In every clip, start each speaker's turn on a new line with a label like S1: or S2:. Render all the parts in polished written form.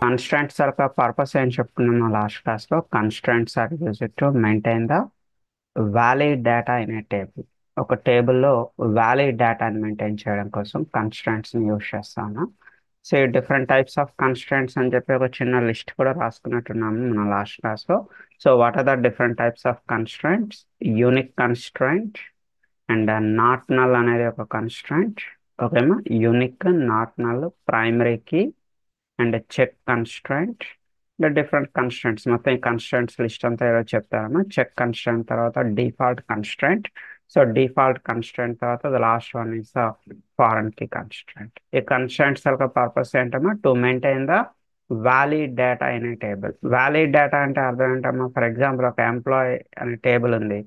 S1: Constraints యొక్క purpose ఏం చెప్పుకున్నాం లాస్ట్ క్లాస్లో. Constraints are used to maintain the valid data in a table. ఒక టేబుల్లో వ్యాలిడ్ డేటాని మెయింటైన్ చేయడం కోసం కన్స్ట్రెంట్స్ని యూజ్ చేస్తాను. So different types of constraints అని చెప్పి ఒక చిన్న లిస్ట్ కూడా రాసుకున్నట్టున్నాము మన లాస్ట్ క్లాస్లో. So what are the different types of constraints? Unique constraint and not null అనేది ఒక కన్స్ట్రెంట్. ఓకేమా, unique, not null, primary key and check constraint. Different constraints, మొత్తం ఈ కన్స్ట్రెంట్స్ లిస్ట్ అంతా ఈరోజు చెప్తారమ్మా. చెక్ కన్స్ట్రెంట్ తర్వాత default constraint. So default constraint తర్వాత the last one is the foreign key constraint. ఈ కన్స్ట్రెంట్స్ యొక్క పర్పస్ ఏంటమ్మా? To maintain the valid data in a table. Valid data అంటే అర్థం ఏంటమ్మా? ఫర్ ఎగ్జాంపుల్ ఒక ఎంప్లాయ్ అనే టేబుల్ ఉంది.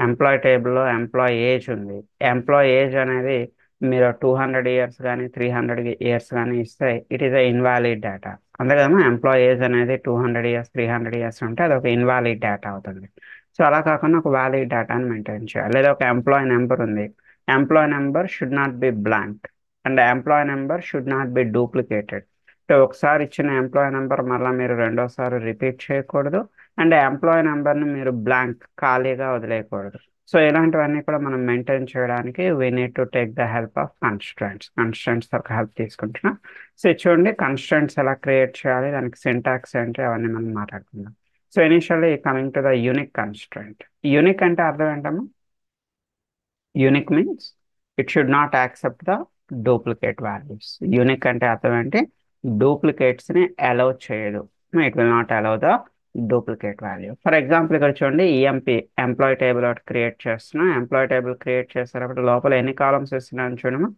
S1: ఎంప్లాయ్ టేబుల్లో ఎంప్లాయ్ ఏజ్ ఉంది. ఎంప్లాయ్ ఏజ్ అనేది మీరు 200 years కానీ 300 years కానీ ఇస్తే it is a invalid data. అంతే కదమ్మా, ఎంప్లాయ్ ఏజ్ అనేది 200 years 300 years ఉంటే అది ఒక ఇన్వాలిడ్ డేటా అవుతుంది. సో అలా కాకుండా ఒక వ్యాలిడ్ డేటాని మెయింటైన్ చేయాలి. లేదా ఒక ఎంప్లాయ్ నెంబర్ ఉంది. Employee number should not be blank and employee number should not be duplicated. So ఒకసారి ఇచ్చిన ఎంప్లాయ్ నెంబర్ మళ్ళీ మీరు రెండోసారి రిపీట్ చేయకూడదు. అండ్ ఎంప్లాయ్ నెంబర్ని మీరు బ్లాంక్ ఖాళీగా వదిలేయకూడదు. సో ఇలాంటివన్నీ కూడా మనం మెయింటైన్ చేయడానికి we need to take the help of constraints యొక్క హెల్ప్ తీసుకుంటున్నాం. సో చూడండి, కన్స్ట్రెంట్స్ ఎలా క్రియేట్ చేయాలి, దానికి సింటాక్స్ ఏంటి, అవన్నీ మనం మాట్లాడుకుందాం. So initially coming to the unique constraint. Unique అంటే అర్థం ఏంటమ్మా? Unique means it should not accept the duplicate values. Unique అంటే అర్థం ఏంటి? డూప్లికేట్స్ని అలౌ చేయదు. It will not allow the duplicate value. For example ఇక్కడ చూడండి, ఈఎంపీ ఎంప్లాయ్ టేబుల్ ఒకటి క్రియేట్ చేస్తున్నాం. ఎంప్లాయ్ టేబుల్ క్రియేట్ చేసేటప్పుడు లోపల ఎన్ని కాలమ్స్ ఇస్తున్నాను చూడము.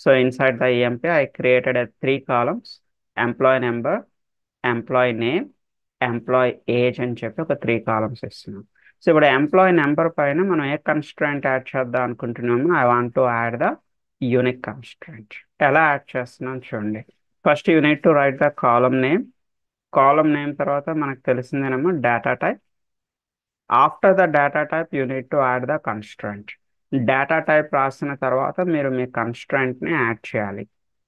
S1: So inside the EMP I created 3 columns: employee number, employee name, employee age అని చెప్పి ఒక 3 columns ఇస్తున్నాం. సో ఇప్పుడు ఎంప్లాయ్ నెంబర్ పైన మనం ఏ కన్స్ట్రెంట్ యాడ్ చేద్దాం అనుకుంటున్నాము? I want to add the unique constraint. ఎలా యాడ్ చేస్తున్నాం చూడండి. First you need to write the column name. Column name తర్వాత మనకు తెలిసిందేనమ్మా data type. After the data type you need to add the constraint. Data type రాసిన తర్వాత మీరు మీ కన్స్ట్రెంట్ని యాడ్ చేయాలి.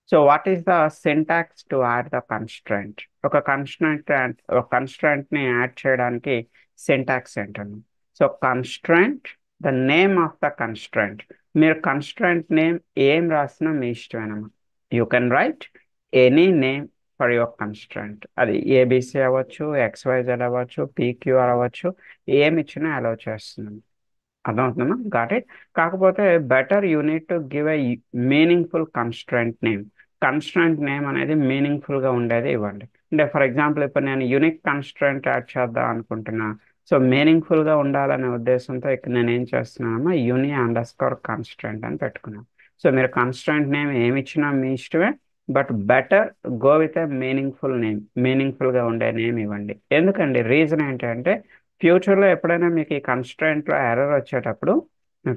S1: So what is the syntax to add the constraint? ఒక కన్స్ట్రెంట్ని యాడ్ చేయడానికి సింటాక్స్ ఏంటండి? So constraint, the name of the constraint. మీరు కన్స్ట్రెంట్ నేమ్ ఏం రాసినా మీ ఇష్టమేనమ్మా. You can write any name for your constraint. అది ఏబిసి అవ్వచ్చు, XYZ అవ్వచ్చు, PQR అవ్వచ్చు, ఏమి ఇచ్చినా అలౌ చేస్తున్నాను. అర్థమవుతుందమ్మా? Got it. కాకపోతే better you need to give a meaningful constraint name. Constraint name అనేది మీనింగ్ఫుల్గా ఉండేది ఇవ్వండి. అంటే ఫర్ ఎగ్జాంపుల్ ఇప్పుడు నేను యూనిక్ కన్స్ట్రెంట్ యాడ్ చేద్దాం అనుకుంటున్నా. సో మీనింగ్ఫుల్గా ఉండాలనే ఉద్దేశంతో ఇక్కడ నేను ఏం చేస్తున్నానమ్మా, uni_constraint అని పెట్టుకున్నాను. సో మీరు కన్స్ట్రెంట్ నేమ్ ఏమి ఇచ్చినా మీ ఇష్టమే, but better go with a meaningful name. మీనింగ్ఫుల్గా ఉండే నేమ్ ఇవ్వండి. ఎందుకండి? రీజన్ ఏంటంటే ఫ్యూచర్లో ఎప్పుడైనా మీకు ఈ కన్స్ట్రెంట్లో ఎర్రర్ వచ్చేటప్పుడు,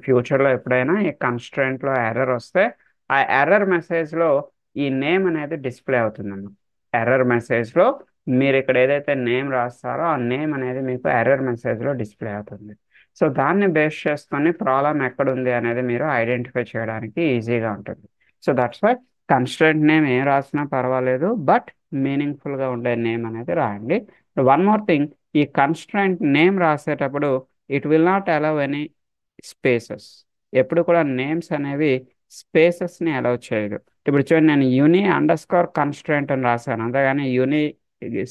S1: ఫ్యూచర్లో ఎప్పుడైనా ఈ కన్స్ట్రెంట్లో ఎర్రర్ వస్తే ఆ ఎర్రర్ మెసేజ్లో ఈ నేమ్ అనేది డిస్ప్లే అవుతుందన్నమాట. ఎర్రర్ మెసేజ్లో మీరు ఇక్కడ ఏదైతే నేమ్ రాస్తారో ఆ నేమ్ అనేది మీకు ఎర్రర్ మెసేజ్లో డిస్ప్లే అవుతుంది. సో దాన్ని బేస్ చేసుకొని ప్రాబ్లం ఎక్కడుంది అనేది మీరు ఐడెంటిఫై చేయడానికి ఈజీగా ఉంటుంది. So that's why constraint name ఏం రాసినా పర్వాలేదు, బట్ మీనింగ్ఫుల్గా ఉండే నేమ్ అనేది రాయండి. వన్ మోర్ థింగ్, ఈ కన్స్ట్రెంట్ నేమ్ రాసేటప్పుడు it will not allow any spaces. ఎప్పుడు కూడా నేమ్స్ అనేవి స్పేసెస్ని అలౌ చేయదు. ఇప్పుడు చూడండి, నేను uni_constraint అని రాశాను, అంతేగాని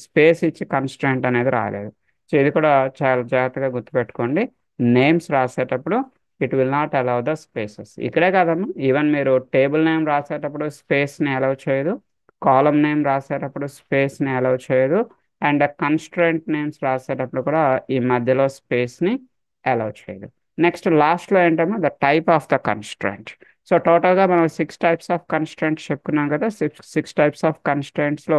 S1: స్పేస్ ఇచ్చి కన్స్ట్రెంట్ అనేది రాలేదు. సో ఇది కూడా చాలా జాగ్రత్తగా గుర్తుపెట్టుకోండి. నేమ్స్ రాసేటప్పుడు it will not allow the spaces. ఇక్కడే కాదమ్మా, ఈవెన్ మీరు టేబుల్ నేమ్ రాసేటప్పుడు స్పేస్ని అలౌ చేయదు, కాలమ్ నేమ్ రాసేటప్పుడు స్పేస్ని అలౌ చేయదు, అండ్ కన్స్ట్రెంట్ నేమ్స్ రాసేటప్పుడు కూడా ఈ మధ్యలో స్పేస్ని అలౌ చేయదు. నెక్స్ట్ లాస్ట్లో ఏంటమ్మా, the type of the constraint. So టోటల్గా మనం 6 types ఆఫ్ కన్స్ట్రెంట్స్ చెప్పుకున్నాం కదా. సిక్స్ టైప్స్ ఆఫ్ కన్స్ట్రెంట్స్లో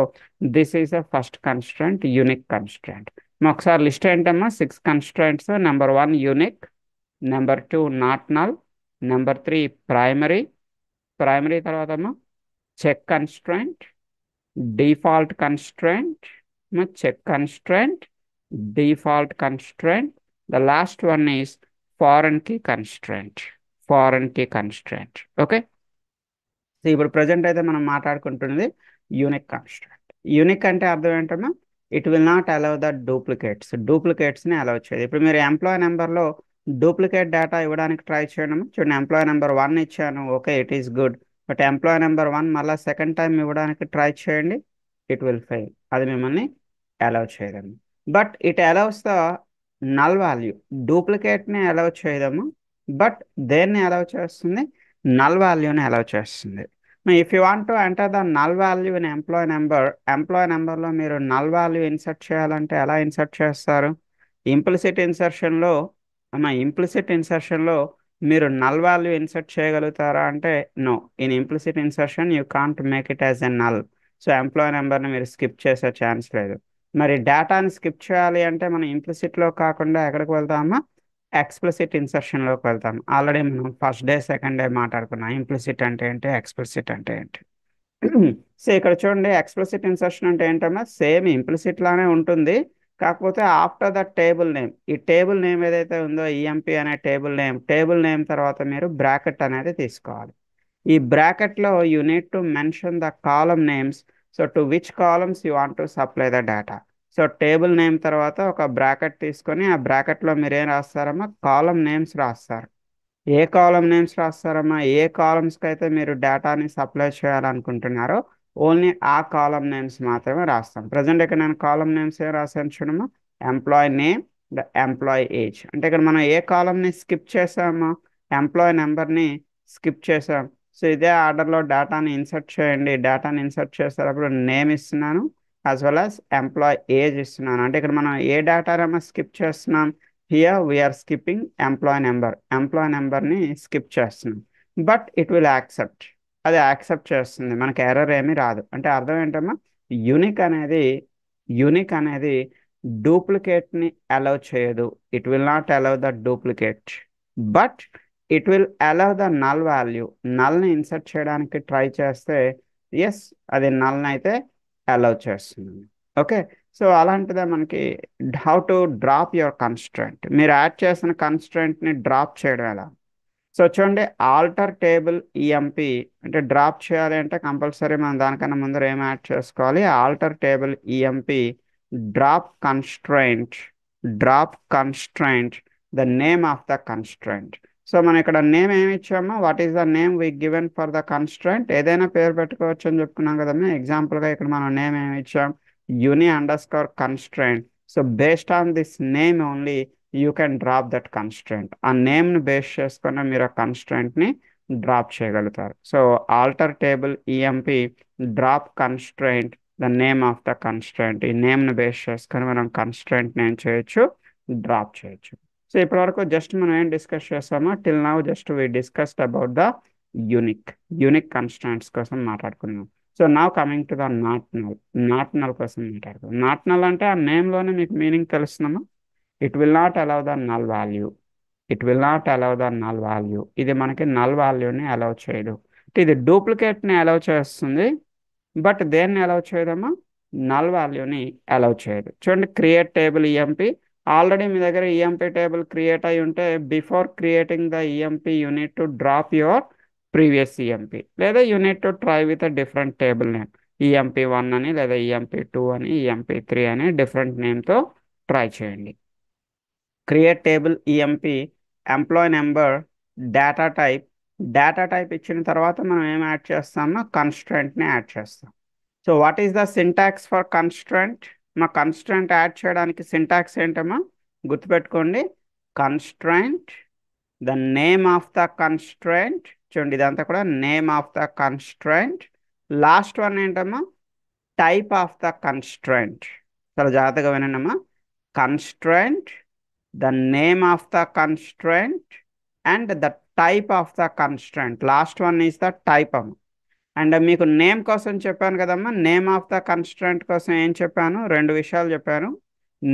S1: this is the first constraint, unique constraint. ఒకసారి లిస్ట్ ఏంటమ్మా? 6 constraints. Number 1 unique, number 2 not null, number 3 primary. Primary తర్వాత అమ్మా check constraint, default constraint, check constraint, default constraint. The last one is foreign key constraint. Foreign key constraint. Okay, ఇప్పుడు present అయితే మనం మాట్లాడుకుంటున్నది unique constraint. Unique అంటే అర్థం ఏంటమ్మా? It will not allow the డూప్లికేట్స్ని allow చేయదు. ఇప్పుడు మీరు ఎంప్లాయ్ నెంబర్లో డూప్లికేట్ డేటా ఇవ్వడానికి ట్రై చేయడం చూడండి. ఎంప్లాయ్ నెంబర్ 1 ఇచ్చాను, okay, it is good. But employee number 1 మళ్ళీ సెకండ్ టైం ఇవ్వడానికి ట్రై చేయండి, ఇట్ విల్ ఫెయిల్. అది మిమ్మల్ని అలౌ చేయదమ్మా. But it allows the null value. డూప్లికేట్ని అలౌ చేయదమ్మా, బట్ దేన్ని అలౌ చేస్తుంది? నల్ వాల్యూని అలౌ చేస్తుంది. If you want to enter the null value in employee నెంబర్లో మీరు నల్ వాల్యూ ఇన్సర్ట్ చేయాలంటే ఎలా ఇన్సర్ట్ చేస్తారు? ఇంప్లిసిట్ ఇన్సర్షన్లో ఇంప్లిసిట్ ఇన్సర్షన్లో మీరు నల్ వాల్యూ ఇన్సర్ట్ చేయగలుగుతారా అంటే no. In implicit insertion you can't make it as a null. So employee నెంబర్ని మీరు స్కిప్ చేసే ఛాన్స్ లేదు. మరి డేటాని స్కిప్ చేయాలి అంటే మనం ఇంప్లిసిట్లో కాకుండా ఎక్కడికి వెళ్తామా? ఎక్స్ప్లిసిట్ ఇన్సర్షన్లోకి వెళ్తాం. ఆల్రెడీ మనం ఫస్ట్ డే సెకండ్ డే మాట్లాడుకున్నాం ఇంప్లిసిట్ అంటే ఏంటి, ఎక్స్ప్లిసిట్ అంటే ఏంటి. సో ఇక్కడ చూడండి, ఎక్స్ప్లిసిట్ ఇన్సర్షన్ అంటే ఏంటమ్మా? సేమ్ ఇంప్లిసిట్ లానే ఉంటుంది, కాకపోతే ఆఫ్టర్ ద టేబుల్ నేమ్. ఈ టేబుల్ నేమ్ ఏదైతే ఉందో ఈఎంపీ అనే టేబుల్ నేమ్ తర్వాత మీరు బ్రాకెట్ అనేది తీసుకోవాలి. ఈ బ్రాకెట్లో you need to mention the column names. So to which columns you want to supply the data. So table name తర్వాత ఒక బ్రాకెట్ తీసుకొని ఆ బ్రాకెట్లో మీరు ఏం రాస్తారమ్మా? కాలమ్ నేమ్స్ రాస్తారు. ఏ కాలమ్ నేమ్స్ రాస్తారమ్మా? ఏ కాలమ్స్కి అయితే మీరు డేటాని సప్లై చేయాలనుకుంటున్నారో ఓన్లీ ఆ కాలమ్ నేమ్స్ మాత్రమే రాస్తాం. ప్రజెంట్ ఇక్కడ నేను కాలమ్ నేమ్స్ ఏం రాశాను చూడమ్మా? Employee name, the employee age. అంటే ఇక్కడ మనం ఏ కాలమ్ని స్కిప్ చేసామో? ఎంప్లాయ్ నెంబర్ని స్కిప్ చేసాం. సో ఇదే ఆర్డర్లో డేటాని ఇన్సర్ట్ చేయండి. డేటాని ఇన్సర్ట్ చేసేటప్పుడు నేమ్ ఇస్తున్నాను as well as employee age ఇస్తున్నాను. అంటే ఇక్కడ మనం ఏ డేటానేమో స్కిప్ చేస్తున్నాం? హియర్ వీఆర్ స్కిప్పింగ్ ఎంప్లాయ్ నెంబర్ని స్కిప్ చేస్తున్నాం. But it will accept. అది యాక్సెప్ట్ చేస్తుంది, మనకి ఎర్రర్ ఏమీ రాదు. అంటే అర్థం ఏంటమ్మా? యూనిక్ అనేది యూనిక్ అనేది డూప్లికేట్ని అలౌ చేయదు. It will not allow the duplicate, but it will allow the null value. నల్ని ఇన్సర్ట్ చేయడానికి ట్రై చేస్తే ఎస్, అది నల్ని అయితే అలౌ చేస్తుంది. ఓకే, సో అలాంటిదే మనకి how to drop your constraint. మీరు యాడ్ చేసిన కన్స్ట్రెంట్ని డ్రాప్ చేయడం ఎలా? సో చూడండి, ఆల్టర్ టేబుల్ ఈఎంపి అంటే డ్రాప్ చేయాలి అంటే కంపల్సరీ మనం దానికన్నా ముందర ఏం యాడ్ చేసుకోవాలి? Alter table EMP drop constraint the name of the constraint. So మనం ఇక్కడ నేమ్ ఏమి ఇచ్చామో? What is the name we given for the constraint? ఏదైనా పేరు పెట్టుకోవచ్చు అని చెప్పుకున్నాం కదమ్మా. ఎగ్జాంపుల్గా ఇక్కడ మనం నేమ్ ఏమి ఇచ్చాం? uni_constraint. So based on this name only you can drop that constraint. ఆ నేమ్ని బేస్ చేసుకుని మీరు ఆ కన్స్ట్రెంట్ని డ్రాప్ చేయగలుగుతారు. So alter table EMP drop constraint the name of the constraint. ఈ నేమ్ని బేస్ చేసుకొని మనం కన్స్ట్రెంట్ని ఏం చేయొచ్చు? డ్రాప్ చేయొచ్చు. సో ఇప్పటివరకు జస్ట్ మనం ఏం డిస్కస్ చేస్తామో till now just we discussed about the unique constraints కోసం మాట్లాడుకున్నాం. So now coming to the not null కోసం మాట్లాడుకుందాం. నాట్ నల్ అంటే ఆ నేమ్లోనే మీకు మీనింగ్ తెలుస్తుందమ్మా. It will not allow the null value. ఇది మనకి నల్ వాల్యూని అలౌ చేయదు. ఇది డూప్లికేట్ని అలౌ చేస్తుంది, బట్ దేన్ని అలౌ చేయదమ్మా? నల్ వాల్యూని అలౌ చేయదు. చూడండి, క్రియేట్ టేబుల్ ఈఎంపి. ఆల్రెడీ మీ దగ్గర ఈఎంపి టేబుల్ క్రియేట్ అయి ఉంటే before creating the EMP you need to drop your previous EMP, లేదా you need to try with a different table name. EMP 1 అని, లేదా ఈఎంపి 2 అని, ఈఎంపి 3 అని డిఫరెంట్ నేమ్తో ట్రై చేయండి. Create table EMP employee number data type ఇచ్చిన తర్వాత మనం ఏం యాడ్ చేస్తామో? కన్స్ట్రెంట్ని యాడ్ చేస్తాం. So what is the syntax for constraint? మా కన్స్ట్రెంట్ యాడ్ చేయడానికి సింటాక్స్ ఏంటమ్మా? గుర్తుపెట్టుకోండి, constraint the name of the constraint. చూడండి, ఇదంతా కూడా name of the constraint. Last one ఏంటమ్మా? Type of the constraint. చాలా జాగ్రత్తగా వినండమ్మా. Constraint, the name of the constraint and the type of the constraint. Last one is the type అమ్మ. And మీకు name కోసం చెప్పాను కదమ్మా. నేమ్ ఆఫ్ ద కన్స్ట్రెంట్ కోసం ఏం చెప్పాను? 2 విషయాలు చెప్పాను.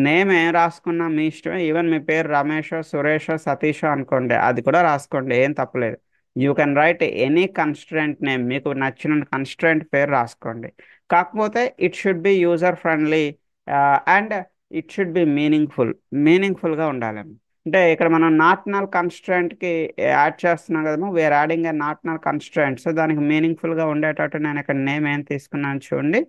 S1: నేమ్ ఏం రాసుకున్నా మీ ఇష్టమే. ఈవెన్ మీ పేరు రమేషో, సురేషో, సతీషో అనుకోండి, అది కూడా రాసుకోండి, ఏం తప్పలేదు. You can write any constraint name, మీకు నచ్చిన కన్స్ట్రెంట్ పేరు రాసుకోండి. కాకపోతే it should be user friendly and it should be మీనింగ్ఫుల్గా ఉండాలి. అంటే ఇక్కడ మనం నాట్ నల్ కన్స్ట్రెంట్కి యాడ్ చేస్తున్నాం కదమ్మా. We are adding a not null constraint. So దానికి మీనింగ్ఫుల్గా ఉండేటట్టు నేను ఇక్కడ నేమ్ ఏం తీసుకున్నాను చూడండి.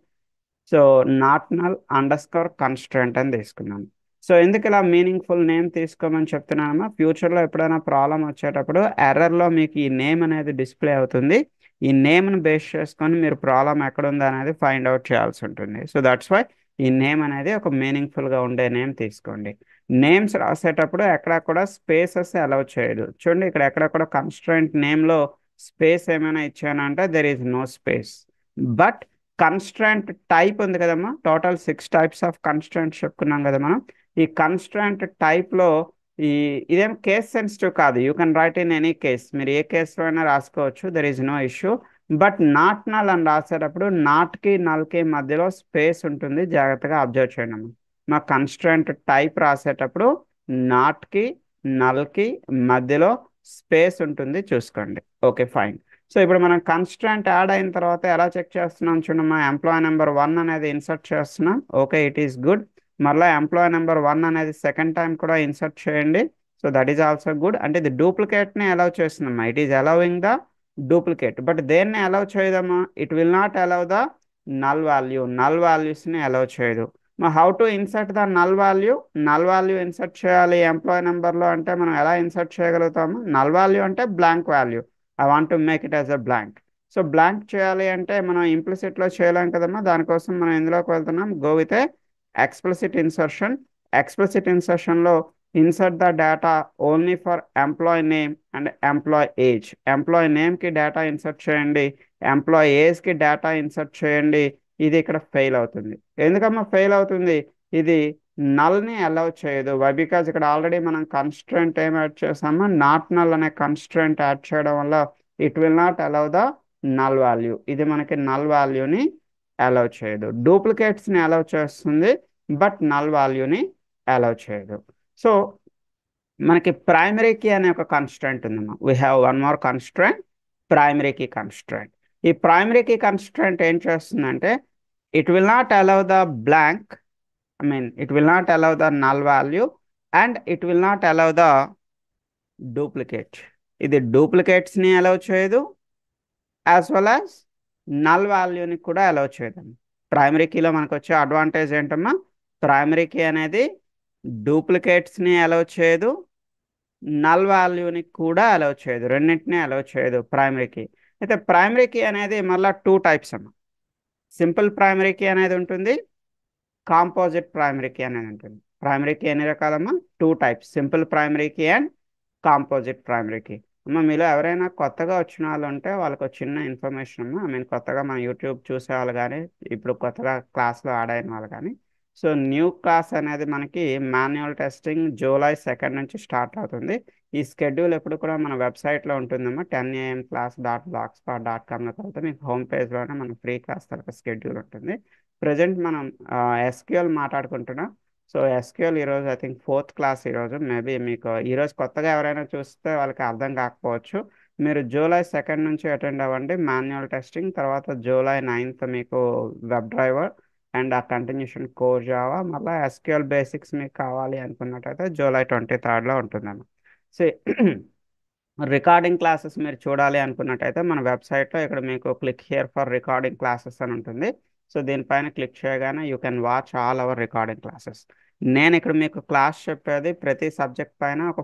S1: So not null underscore constraint అని తీసుకున్నాను. సో ఎందుకు ఇలా మీనింగ్ఫుల్ నేమ్ తీసుకోమని చెప్తున్నానమ్మా, ఫ్యూచర్లో ఎప్పుడైనా ప్రాబ్లం వచ్చేటప్పుడు ఎర్రర్లో మీకు ఈ నేమ్ అనేది డిస్ప్లే అవుతుంది. ఈ నేమ్ని బేస్ చేసుకొని మీరు ప్రాబ్లం ఎక్కడుంది అనేది ఫైండ్ అవుట్ చేయాల్సి ఉంటుంది. సో దట్స్ వై ఈ నేమ్ అనేది ఒక మీనింగ్ఫుల్గా ఉండే నేమ్ తీసుకోండి. నేమ్స్ రాసేటప్పుడు ఎక్కడ కూడా స్పేసెస్ అలౌ చేయదు. చూడండి ఇక్కడ ఎక్కడ కూడా కన్స్ట్రెంట్ నేమ్లో స్పేస్ ఏమైనా ఇచ్చానంటే there is no space. But constraint type ఉంది కదమ్మా, టోటల్ 6 టైప్స్ ఆఫ్ కన్స్ట్రాంట్ చెప్పుకున్నాం కదా మనం. ఈ కన్స్ట్రాంట్ టైప్లో ఈ ఇదేం కేస్ సెన్సిటివ్ కాదు. You can write in any case, మీరు ఏ కేసులో అయినా రాసుకోవచ్చు, there is no issue. But not null అని రాసేటప్పుడు నాట్కి నల్కి మధ్యలో స్పేస్ ఉంటుంది, జాగ్రత్తగా అబ్జర్వ్ చేయండి అమ్మా. మా కన్స్ట్రాంట్ టైప్ రాసేటప్పుడు నాట్కి నల్కి మధ్యలో స్పేస్ ఉంటుంది, చూసుకోండి. Okay fine. సో ఇప్పుడు మనం కన్స్ట్రాంట్ యాడ్ అయిన తర్వాత ఎలా చెక్ చేస్తున్నాం చూడమ్మా, ఎంప్లాయ్ నెంబర్ 1 అనేది ఇన్సర్ట్ చేస్తున్నాం. Okay, it is good. మరలా ఎంప్లాయ్ నెంబర్ 1 అనేది సెకండ్ టైం కూడా ఇన్సర్ట్ చేయండి. So that is also good. అంటే ఇది డూప్లికేట్ని అలౌ చేస్తుందమ్మా, it is allowing the duplicate. But దేన్ని అలౌ చేయదమ్మా, it will not allow the null value, null వాల్యూస్ని అలౌ చేయదు. How to insert the null value, null value insert చేయాలి employee నెంబర్లో అంటే మనం ఎలా ఇన్సర్ట్ చేయగలుగుతాము, నల్ వాల్యూ అంటే blank value, I want to make it as a blank. So blank చేయాలి అంటే మనం ఇంప్లిసిట్లో చేయలేం కదమ్మా, దానికోసం మనం ఎందులోకి వెళ్తున్నాం, go with a explicit insertion. Explicit ఇన్సర్షన్లో insert the data only for employee name and employee age. Employee నేమ్కి డేటా ఇన్సర్ట్ చేయండి, ఎంప్లాయ్ ఏజ్కి డేటా ఇన్సర్ట్ చేయండి. ఇది ఇక్కడ ఫెయిల్ అవుతుంది. ఎందుకమ్మా ఫెయిల్ అవుతుంది, ఇది నల్ని అలౌ చేయదు. వై, బికాజ్ ఇక్కడ ఆల్రెడీ మనం కన్స్ట్రెంట్ ఏం యాడ్ చేసామో, నాట్ నల్ అనే కన్స్ట్రెంట్ యాడ్ చేయడం వల్ల it will not allow the null value. ఇది మనకి నల్ వాల్యూని అలౌ చేయదు. డూప్లికేట్స్ని అలౌ చేస్తుంది, బట్ నల్ వాల్యూని అలౌ చేయదు. సో మనకి ప్రైమరీ కీ అనే ఒక కన్స్ట్రెంట్ ఉందమ్మా. We have one more constraint, primary key constraint. ఈ ప్రైమరీ కీ కన్స్ట్రెంట్ ఏం చేస్తుందంటే, it will not allow the blank, I mean, it will not allow the null value and it will not allow the duplicate. ఇది duplicates ని allow చేయదు, as well as null వాల్యూని కూడా allow చేయదు. Primary కీలో మనకు వచ్చే అడ్వాంటేజ్ ఏంటమ్మా, primary key అనేది డూప్లికేట్స్ ని అలౌ చేయదు, నల్ వాల్యూని కూడా అలౌ చేయదు, రెండింటిని అలౌ చేయదు ప్రైమరీ కీ. అయితే ప్రైమరీ కీ అనేది మళ్ళీ 2 టైప్స్ అమ్మా. సింపుల్ ప్రైమరీ కీ అనేది ఉంటుంది, కాంపోజిట్ ప్రైమరీ కీ అనేది ఉంటుంది. ప్రైమరీ కీ ఎన్ని రకాలమ్మా, 2 types, simple primary key and composite primary key. అమ్మ మీలో ఎవరైనా కొత్తగా వచ్చిన వాళ్ళు ఉంటే వాళ్ళకి ఒక చిన్న ఇన్ఫర్మేషన్ అమ్మా. ఐ మీన్ కొత్తగా మన యూట్యూబ్ చూసే వాళ్ళు కానీ, ఇప్పుడు కొత్తగా క్లాస్లో యాడ్ అయిన వాళ్ళు కానీ. సో న్యూ క్లాస్ అనేది మనకి మాన్యువల్ టెస్టింగ్ జూలై 2 నుంచి స్టార్ట్ అవుతుంది. ఈ షెడ్యూల్ ఎప్పుడు కూడా మన వెబ్సైట్లో ఉంటుందమ్మా, 10 AM class.blogspot.comలోకి వెళ్తే మీకు హోమ్ పేజ్లోనే మన ఫ్రీ క్లాస్ తర్వాత షెడ్యూల్ ఉంటుంది. ప్రజెంట్ మనం ఎస్క్యూఎల్ మాట్లాడుకుంటున్నాం. సో ఎస్క్యూఎల్ ఈరోజు ఐ థింక్ 4th క్లాస్ ఈరోజు. మేబీ మీకు ఈరోజు కొత్తగా ఎవరైనా చూస్తే వాళ్ళకి అర్థం కాకపోవచ్చు. మీరు జూలై 2 నుంచి అటెండ్ అవ్వండి మాన్యువల్ టెస్టింగ్, తర్వాత జూలై 9th మీకు వెబ్ డ్రైవర్ అండ్ ఆ కంటిన్యూషన్ కోర్ జావా, మళ్ళీ ఎస్క్యూఎల్ బేసిక్స్ మీకు కావాలి అనుకున్నట్టయితే జూలై 23rd ఉంటుందన్న. సో రికార్డింగ్ క్లాసెస్ మీరు చూడాలి అనుకున్నట్టయితే మన వెబ్సైట్లో ఇక్కడ మీకు click here for recording classes అని ఉంటుంది. సో దీనిపైన క్లిక్ చేయగానే you can watch all our recording classes. నేను ఇక్కడ మీకు క్లాస్ చెప్పేది ప్రతి సబ్జెక్ట్ పైన ఒక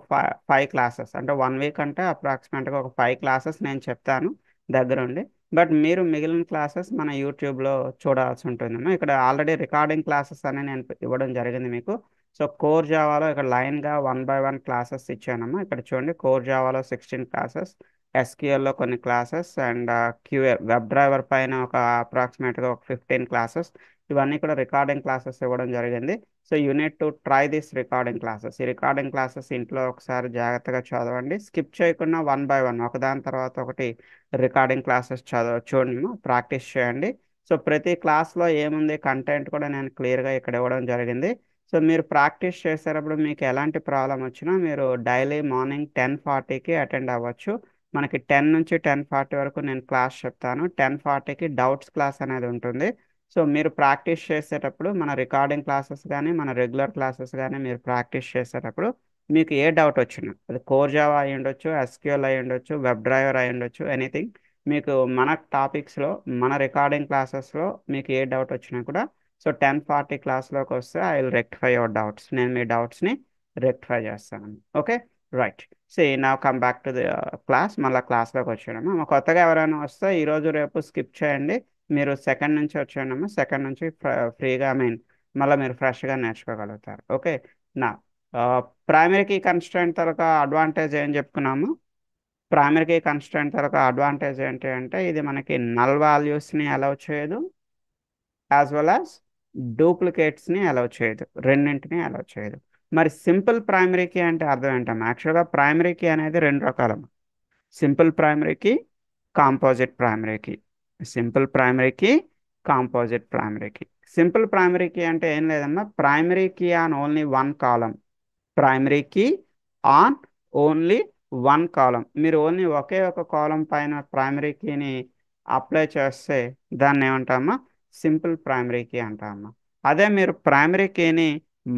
S1: 5 క్లాసెస్, అంటే 1 వీక్ అంటే అప్రాక్సిమేట్గా ఒక 5 క్లాసెస్ నేను చెప్తాను దగ్గరుండి. బట్ మీరు మిగిలిన క్లాసెస్ మన యూట్యూబ్లో చూడాల్సి ఉంటుందమ్మా. ఇక్కడ ఆల్రెడీ రికార్డింగ్ క్లాసెస్ అని నేను ఇవ్వడం జరిగింది మీకు. సో కోర్ జావాలో ఇక్కడ లైన్గా 1 by 1 క్లాసెస్ ఇచ్చానమ్మా. ఇక్కడ చూడండి, కోర్ జావాలో 16 క్లాసెస్, ఎస్క్యూఎల్లో కొన్ని classes, and QL web driver పైన ఒక అప్రాక్సిమేట్గా ఒక 15 క్లాసెస్. ఇవన్నీ కూడా రికార్డింగ్ క్లాసెస్ ఇవ్వడం జరిగింది. So you need to try this recording classes. ఈ రికార్డింగ్ క్లాసెస్ ఇంట్లో ఒకసారి జాగ్రత్తగా చదవండి, స్కిప్ చేయకుండా 1 by 1 ఒకదాని తర్వాత ఒకటి రికార్డింగ్ క్లాసెస్ చూడండి, ప్రాక్టీస్ చేయండి. సో ప్రతి క్లాస్లో ఏముంది కంటెంట్ కూడా నేను క్లియర్గా ఇక్కడ ఇవ్వడం జరిగింది. సో మీరు ప్రాక్టీస్ చేసేటప్పుడు మీకు ఎలాంటి ప్రాబ్లం వచ్చినా మీరు డైలీ మార్నింగ్ 10:40కి అటెండ్ అవ్వచ్చు. మనకి 10 నుంచి 10:40 వరకు నేను క్లాస్ చెప్తాను. 10:40కి డౌట్స్ క్లాస్ అనేది ఉంటుంది. సో మీరు ప్రాక్టీస్ చేసేటప్పుడు మన రికార్డింగ్ క్లాసెస్ కానీ మన రెగ్యులర్ క్లాసెస్ కానీ మీరు ప్రాక్టీస్ చేసేటప్పుడు మీకు ఏ డౌట్ వచ్చినా, అది కోర్ జావా అయి ఉండొచ్చు, ఎస్క్యూఎల్ అయి ఉండొచ్చు, వెబ్ డ్రైవర్ అయి ఉండొచ్చు, ఎనీథింగ్. మీకు మన టాపిక్స్లో మన రికార్డింగ్ క్లాసెస్లో మీకు ఏ డౌట్ వచ్చినా కూడా సో 10:40 క్లాస్లోకి వస్తే I will rectify your doubts. నేను మీ డౌట్స్ని రెక్టిఫై చేస్తాను. Okay, right. Now come back to the class. మళ్ళీ క్లాస్లోకి వచ్చాడమ్మా. మా కొత్తగా ఎవరైనా వస్తే ఈరోజు రేపు స్కిప్ చేయండి. మీరు సెకండ్ నుంచి వచ్చాడమ్మా. సెకండ్ నుంచి ఫ్రీగా మళ్ళీ మీరు ఫ్రెష్గా నేర్చుకోగలుగుతారు. ఓకే, నా ప్రైమరీ కీ కన్స్ట్రెంట్ తర్వాత అడ్వాంటేజ్ ఏం చెప్పుకున్నాము. ప్రైమరీ కీ కన్స్ట్రెంట్ తర్వాత అడ్వాంటేజ్ ఏంటి అంటే ఇది మనకి నల్ వాల్యూస్ని అలౌ చేయదు, యాజ్ వెల్ యాజ్ డూప్లికేట్స్ని అలౌ చేయదు, రెండింటిని అలౌ చేయదు. మరి సింపుల్ ప్రైమరీ కీ అంటే అర్థం ఏంటమ్మా? యాక్చువల్గా ప్రైమరీ కీ అనేది రెండు రకాలమ్మా. Simple primary key, composite primary key. Simple primary key, composite primary key. Simple primary key అంటే ఏం లేదమ్మా, primary key on only one column. Primary key on only one column. మీరు ఓన్లీ ఒకే ఒక కాలం పైన ప్రైమరీ కీని అప్లై చేస్తే దాన్ని ఏమంటామా? సింపుల్ ప్రైమరీ కీ అంటామా. అదే మీరు ప్రైమరీ కీని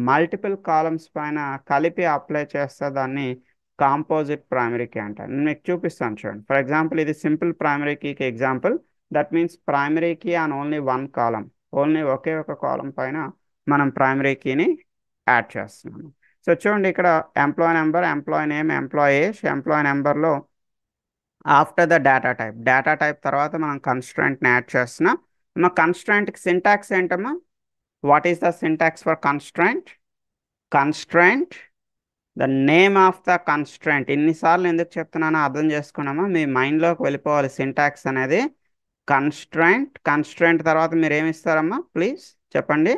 S1: మల్టిపుల్ కాలమ్స్ పైన కలిపి అప్లై చేస్తే దాన్ని కాంపోజిట్ ప్రైమరీ కీ అంటారు. నేను మీకు చూపిస్తాను చూడండి. ఫర్ ఎగ్జాంపుల్ ఇది సింపుల్ ప్రైమరీ కీకి example. That means primary key on only one column. Only ఒకే ఒక కాలం పైన మనం ప్రైమరీ కీని యాడ్ చేస్తున్నాము. సో చూడండి ఇక్కడ employee number, employee name, employee age. Employee నెంబర్లో ఆఫ్టర్ ద డేటా టైప్ తర్వాత మనం కన్స్ట్రెంట్ని యాడ్ చేస్తున్నాం. మా కన్స్ట్రెంట్కి సింటాక్స్ ఏంటమ్మా? What is the syntax for constraint? Constraint the name of the constraint. ఇన్నిసార్లు ఎందుకు చెప్తున్నానో అర్థం చేసుకున్నామా? మీ మైండ్లోకి వెళ్ళిపోవాలి. సింటాక్స్ అనేది కన్స్ట్రెంట్ తర్వాత మీరు ఏమి ఇస్తారమ్మా? ప్లీజ్ చెప్పండి.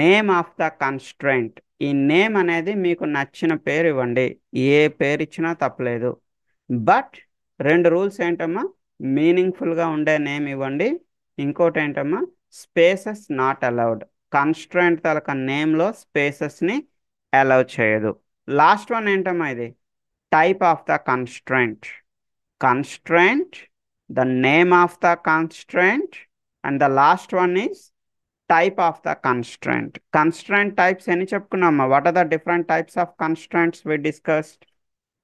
S1: Name of the constraint. ఈ నేమ్ అనేది మీకు నచ్చిన పేరు ఇవ్వండి, ఏ పేరు ఇచ్చినా తప్పలేదు. బట్ రెండు రూల్స్ ఏంటమ్మా? మీనింగ్ఫుల్గా ఉండే నేమ్ ఇవ్వండి. ఇంకోటి ఏంటమ్మా? Spaces not allowed. కన్స్ట్రెంట్ తలక నేమ్లో స్పేసెస్ని అలౌ చేయదు. లాస్ట్ వన్ ఏంటమ్మా? ఇది type of the constraint. Constraint, the name of the constraint, and the last one is type of the constraint. Constraint types ఎన్ని చెప్పుకున్నామా? What are the different types of constraints we discussed?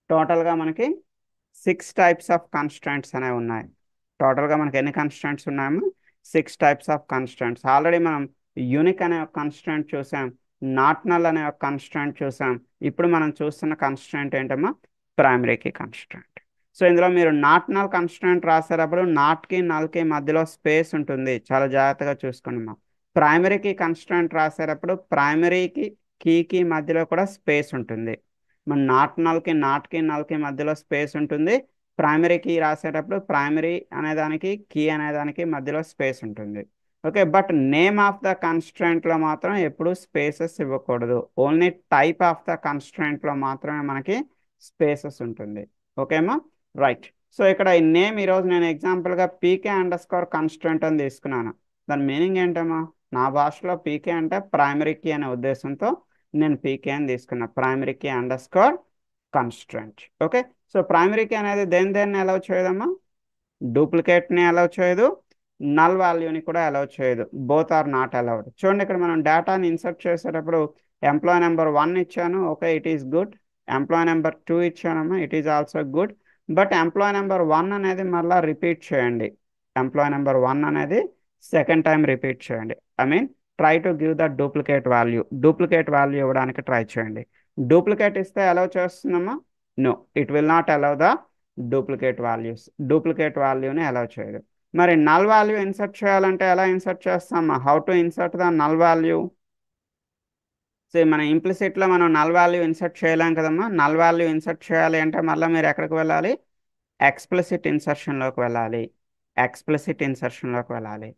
S1: టోటల్గా మనకి 6 types of constraints అనేవి ఉన్నాయి. టోటల్గా మనకి ఎన్ని constraints ఉన్నాయమ్మా? 6 టైప్స్ ఆఫ్ కన్స్ట్రెంట్స్. ఆల్రెడీ మనం యూనిక్ అనే ఒక కన్స్ట్రెంట్ చూసాం, నాట్ నల్ అనే ఒక కన్స్ట్రెంట్ చూసాం. ఇప్పుడు మనం చూస్తున్న కన్స్ట్రెంట్ ఏంటమ్మా? Primary key constraint. సో ఇందులో మీరు నాట్ నల్ కన్స్ట్రెంట్ రాసేటప్పుడు నాట్కి నల్కి మధ్యలో స్పేస్ ఉంటుంది, చాలా జాగ్రత్తగా చూసుకోండి మా. ప్రైమరీ కీ కన్స్ట్రెంట్ రాసేటప్పుడు ప్రైమరీకి కీకి మధ్యలో కూడా స్పేస్ ఉంటుంది. మన నాట్కి నల్కి మధ్యలో స్పేస్ ఉంటుంది. ప్రైమరీ కీ రాసేటప్పుడు ప్రైమరీ అనేదానికి కీ అనేదానికి మధ్యలో స్పేస్ ఉంటుంది. Okay, but name of the కన్స్ట్రెంట్లో మాత్రం ఎప్పుడు స్పేసెస్ ఇవ్వకూడదు. ఓన్లీ టైప్ ఆఫ్ ద కన్స్ట్రెంట్లో మాత్రమే మనకి స్పేసెస్ ఉంటుంది. ఓకేమా, రైట్. సో ఇక్కడ ఈ నేమ్ ఈరోజు నేను ఎగ్జాంపుల్గా pk_కన్స్ట్రెంట్ అని తీసుకున్నాను. దాని మీనింగ్ ఏంటమ్మా? నా భాషలో పీకే అంటే ప్రైమరీ కీ అనే ఉద్దేశంతో నేను పీకే అని తీసుకున్నా, primary key _constraint. Okay, so primary key అనేది దేన్ని అలౌ చేయదమ్మా? డూప్లికేట్ని అలౌ చేయదు, నల్ వాల్యూని కూడా అలౌ చేయదు. Both are not allowed. చూడండి ఇక్కడ మనం డేటాని ఇన్సర్ట్ చేసేటప్పుడు ఎంప్లాయ్ నెంబర్ 1 ఇచ్చాను, okay, it is good. Employee number 2 ఇచ్చానమ్మా, it is also good. But employee number 1 అనేది మళ్ళీ రిపీట్ చేయండి. ఎంప్లాయ్ నెంబర్ 1 అనేది సెకండ్ టైం రిపీట్ చేయండి. I mean try to give the duplicate value. Duplicate value ఇవ్వడానికి try చేయండి. Duplicate ఇస్తే allow చేస్తుందమ్మా? No, it will not allow the duplicate values. Duplicate వాల్యూని అలౌ చేయదు. మరి నల్ వాల్యూ ఇన్సర్ట్ చేయాలంటే ఎలా ఇన్సర్ట్ చేస్తామా? How to insert the null value? So మన ఇంప్లిసిట్లో మనం నల్ వాల్యూ ఇన్సర్ట్ చేయలేం కదమ్మా. నల్ వాల్యూ ఇన్సర్ట్ చేయాలి అంటే మళ్ళీ మీరు ఎక్కడికి వెళ్ళాలి? ఎక్స్ప్లిసిట్ ఇన్సర్షన్లోకి వెళ్ళాలి. ఎక్స్ప్లిసిట్ ఇన్సర్షన్లోకి వెళ్ళాలి.